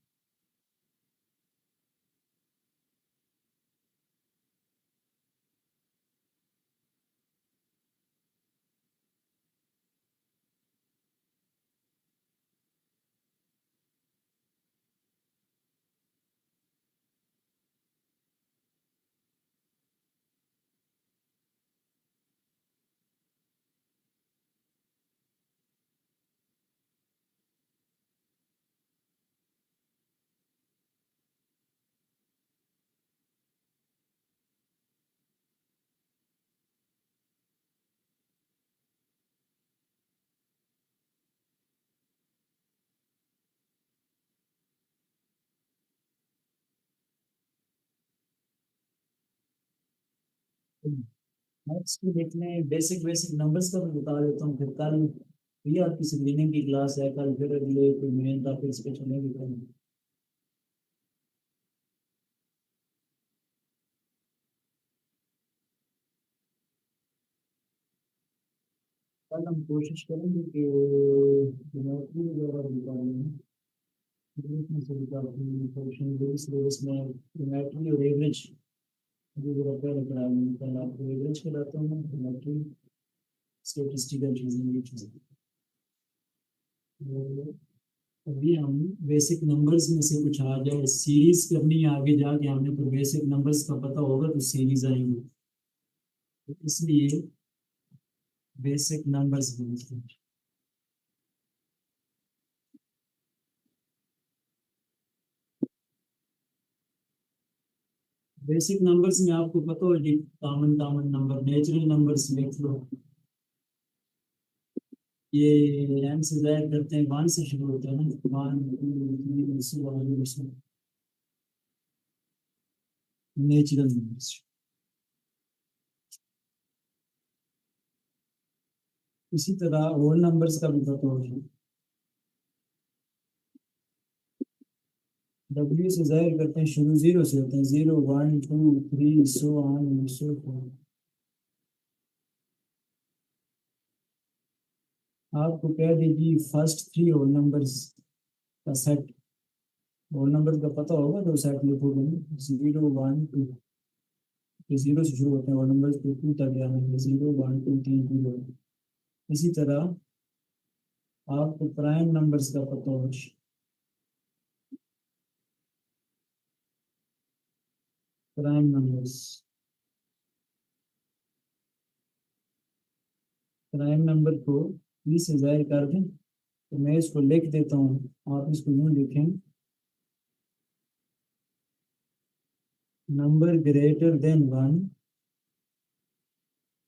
नेक्स्ट देखने बेसिक बेसिक नंबर्स का मैं बता देता हूँ, फिर कल ये आपकी स्क्रीनिंग की क्लास है, कल फिर अगले कोई मेन टॉपिक इस पे चलेंगे कल। कल हम कोशिश करेंगे कि ज्योमेट्री वगैरह निकालें, इसमें से निकालते क्वेश्चन जो सिलेबस में ज्योमेट्री और एवरेज जो जरा पहले पढ़ाएंगे, कल आपको एवरेज कराता हूँ, ज्योमेट्री स्टेटिस्टिकल चीज़ें ये चीज़ें। तो अभी हम बेसिक नंबर्स में से कुछ आ जाए, सीरीज करनी है आगे जाके, हमें तो बेसिक नंबर्स का पता होगा तो सीरीज आएंगी, तो इसलिए बेसिक नंबर्स बनते हैं। बेसिक नंबर्स में आपको पता हो जी, common common number natural numbers लिख लो। ये एन से जाहिर करते हैं, वन से शुरू होते हैं ना, one two three, natural numbers. इसी तरह होल नंबर्स का भी पता होगा। डब्ल्यू से जाहिर करते हैं, शुरू जीरो से होते हैं, zero one two three so on so four. आपको कह दीजिए फर्स्ट थ्री होल नंबर्स का सेट, होल नंबर का पता होगा तो सेट लिखोगे ना, जीरो वन टू, जीरो से शुरू होते हैं होल नंबर्स, तो टू तक जाना, जीरो वन टू तीन जीरो। इसी तरह आपको प्राइम नंबर्स का पता होगा। प्राइम नंबर्स, प्राइम नंबर को ई से जाहिर कर दें, तो मैं इसको लिख देता हूँ, आप इसको यूँ लिखें, number greater than one,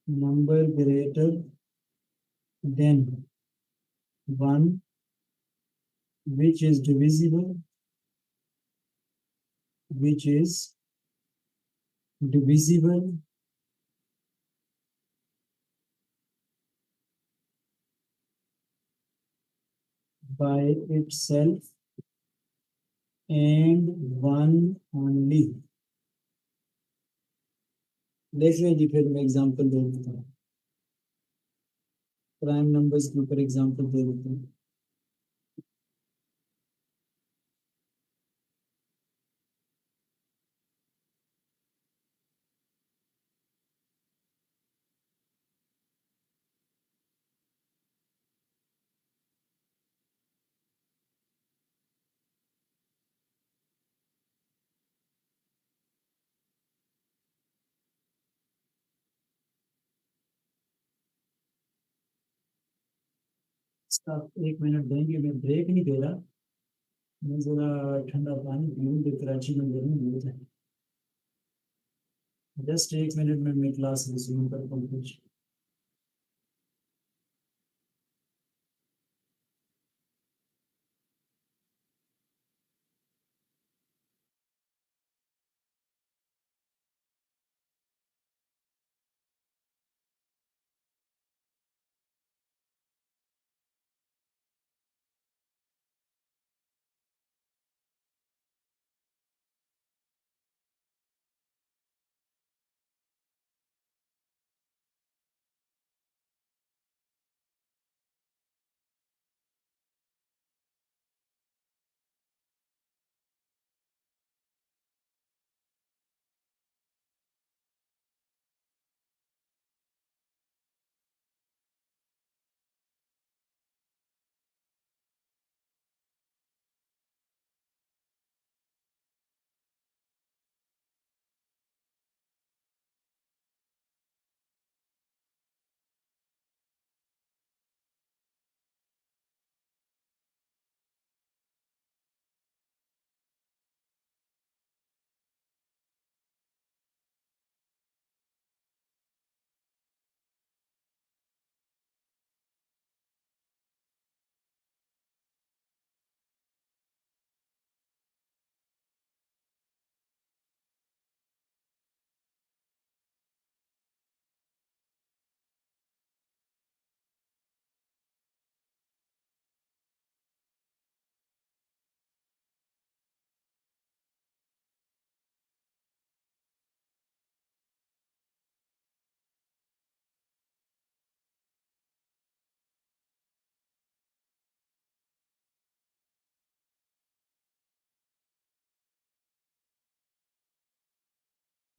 number greater than 1 which is divisible, which is divisible by itself and one only। देख लें जी, फिर मैं एग्जांपल दे देता हूँ, प्राइम नंबर्स के ऊपर एग्जांपल दे देता हूँ। इसका 1 मिनट देंगे, मैं ब्रेक नहीं दे रहा, मैं जरा ठंडा पानी पीऊँ, तो कराची में गर्मी बहुत है। जस्ट 1 मिनट में मैं क्लास रिज्यूम करता हूँ कुछ।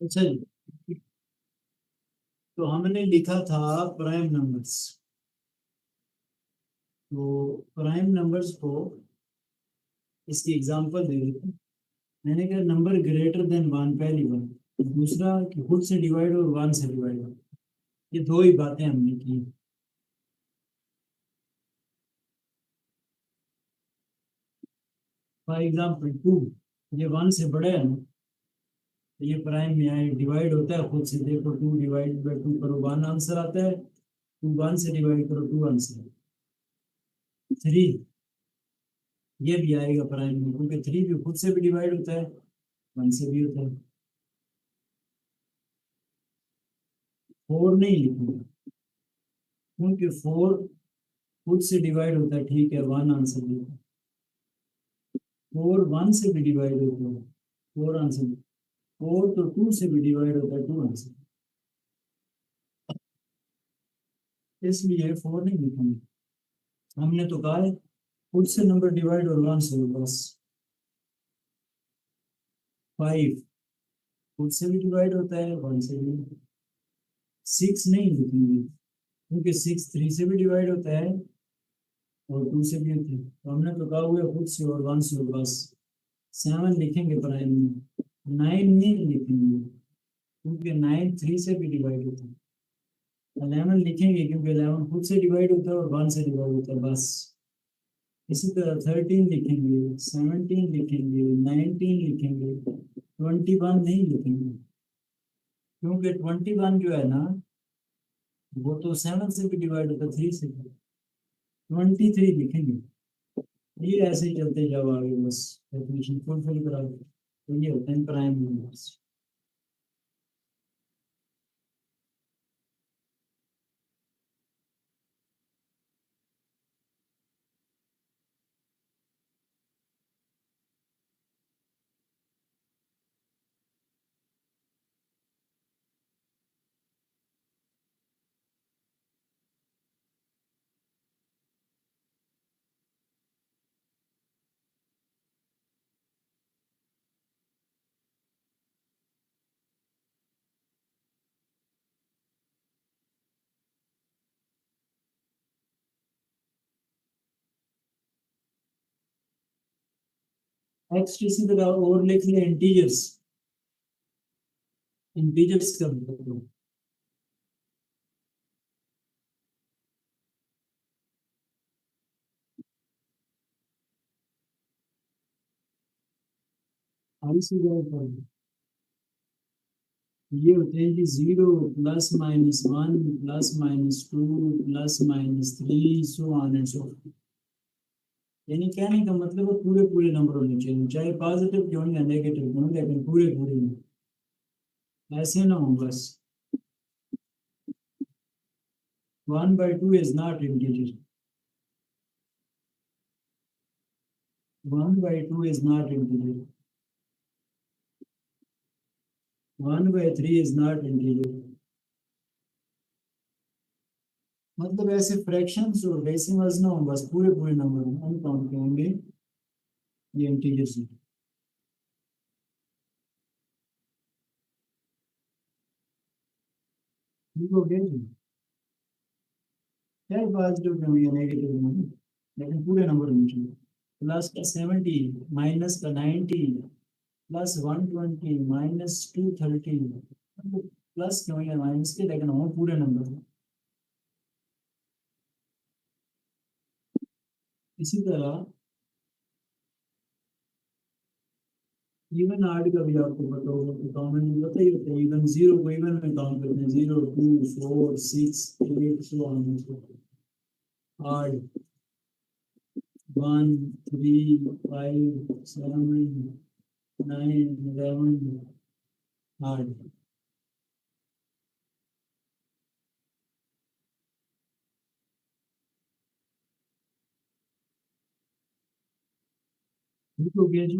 अच्छा जी, तो हमने लिखा था प्राइम नंबर्स, तो प्राइम नंबर्स को इसकी एग्जांपल दे देते हैं। मैंने कहा नंबर ग्रेटर देन वन, पहली बात। दूसरा कि खुद से डिवाइड और वन से डिवाइड हो, ये दो ही बातें हमने की। फॉर एग्जाम्पल टू, ये वन से बड़ा है ना, तो ये प्राइम में आए, डिवाइड होता है खुद से, देखो 2 डिवाइड बाई 2 करो 1 आंसर आता है, 2 1 से डिवाइड करो 2 आंसर, 3 ये भी आएगा प्राइम में, क्योंकि 3 भी खुद से भी डिवाइड होता है, 1 से भी होता है। 4 नहीं लिखूंगा, क्योंकि 4 खुद से डिवाइड होता है, ठीक है 1 आंसर लिखो। 4 1 से भी डिवाइड होता है, 4 आंसर। 4 तो 2 से भी डिवाइड होता है, 2 आंसर, इसलिए 4 नहीं लिखेंगे। हमने तो कहा है खुद से नंबर डिवाइड और 1 से बस। 5 खुद से भी डिवाइड होता है, 1 से भी। 6 नहीं लिखेंगे, क्योंकि 6 3 से भी डिवाइड होता है और 2 से भी होता है, तो हमने तो कहा हुआ है खुद से और 1 से बस। 7 लिखेंगे प्राइम में। 9 नहीं लिखेंगे, क्योंकि 9 3 से भी डिवाइड होता है। 11 लिखेंगे, क्योंकि 11 खुद से डिवाइड होता है और 1 से डिवाइड होता है बस। इसी तरह 13 लिखेंगे, 17 लिखेंगे, 19 लिखेंगे, 21 नहीं लिखेंगे, क्योंकि 21 जो है ना, वो तो 7 से भी डिवाइड होता है, 3 से भी। 23 लिखेंगे। ये ऐसे ही चलते जाओ आगे, बस डेफिनेशन फुलफिल कराओ, तो ये होते हैं प्राइम नंबर्स। नेक्स्ट इसी तरह और लिख लिया इंटीजर्स। इंटीजर्स का मतलब 28 ये होते हैं कि 0 +-1 +-2 +-3 सो ऑन एंड सो। यानी कहने का मतलब है पूरे पूरे नंबर होने चाहिए, चाहे पॉजिटिव क्यों या नेगेटिव क्यों, लेकिन पूरे पूरे हों। ऐसे ना हो बस। 1/2 is not integer. 1/2 is not integer. 1/3 is not integer. मतलब ऐसे फ्रैक्शंस और डेसिमल्स ना हो, बस पूरे पूरे नंबर अनकाउंट के होंगे, ये इंटीजर्स हैं। ठीक हो गया जी। चाहे पॉजिटिव के हों या नेगेटिव हों, लेकिन पूरे नंबर होने चाहिए। +70 -90 +120 -230, मतलब प्लस क्यों या माइनस के, लेकिन हो पूरे नंबर। इसी तरह इवन आर्ट का भी आपको पता होगा, तो कॉमन में पता ही होता है, इवन 0 को इवन में काउंट करते हैं, 0 2 4 6 8 सो ऑन। Art 1 3 5 7 9 11 art. ठीक हो गया जी।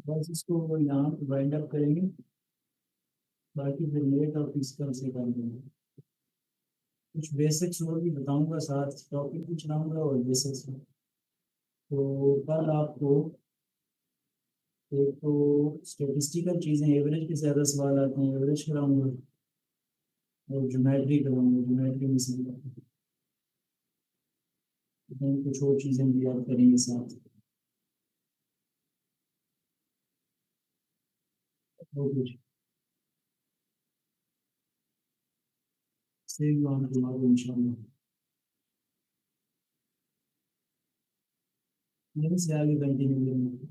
बस इसको यहाँ वाइंड अप करेंगे, बाकी फिर लेट और फिजिकल से कर देंगे। कुछ बेसिक्स और भी बताऊंगा, साथ टॉपिक भी चलाऊंगा और बेसिक्स। तो कल आपको एक तो स्टेटिस्टिकल चीज़ें, एवरेज के ज़्यादा सवाल आते हैं, एवरेज कराऊंगा, और ज्योमेट्री कराऊंगा, ज्योमेट्री में से भी कुछ और चीज़ें भी याद करेंगे साथ। और कुछ से भी वहाँ दिमाग इंशाल्लाह यहीं से आगे कंटिन्यू करेंगे।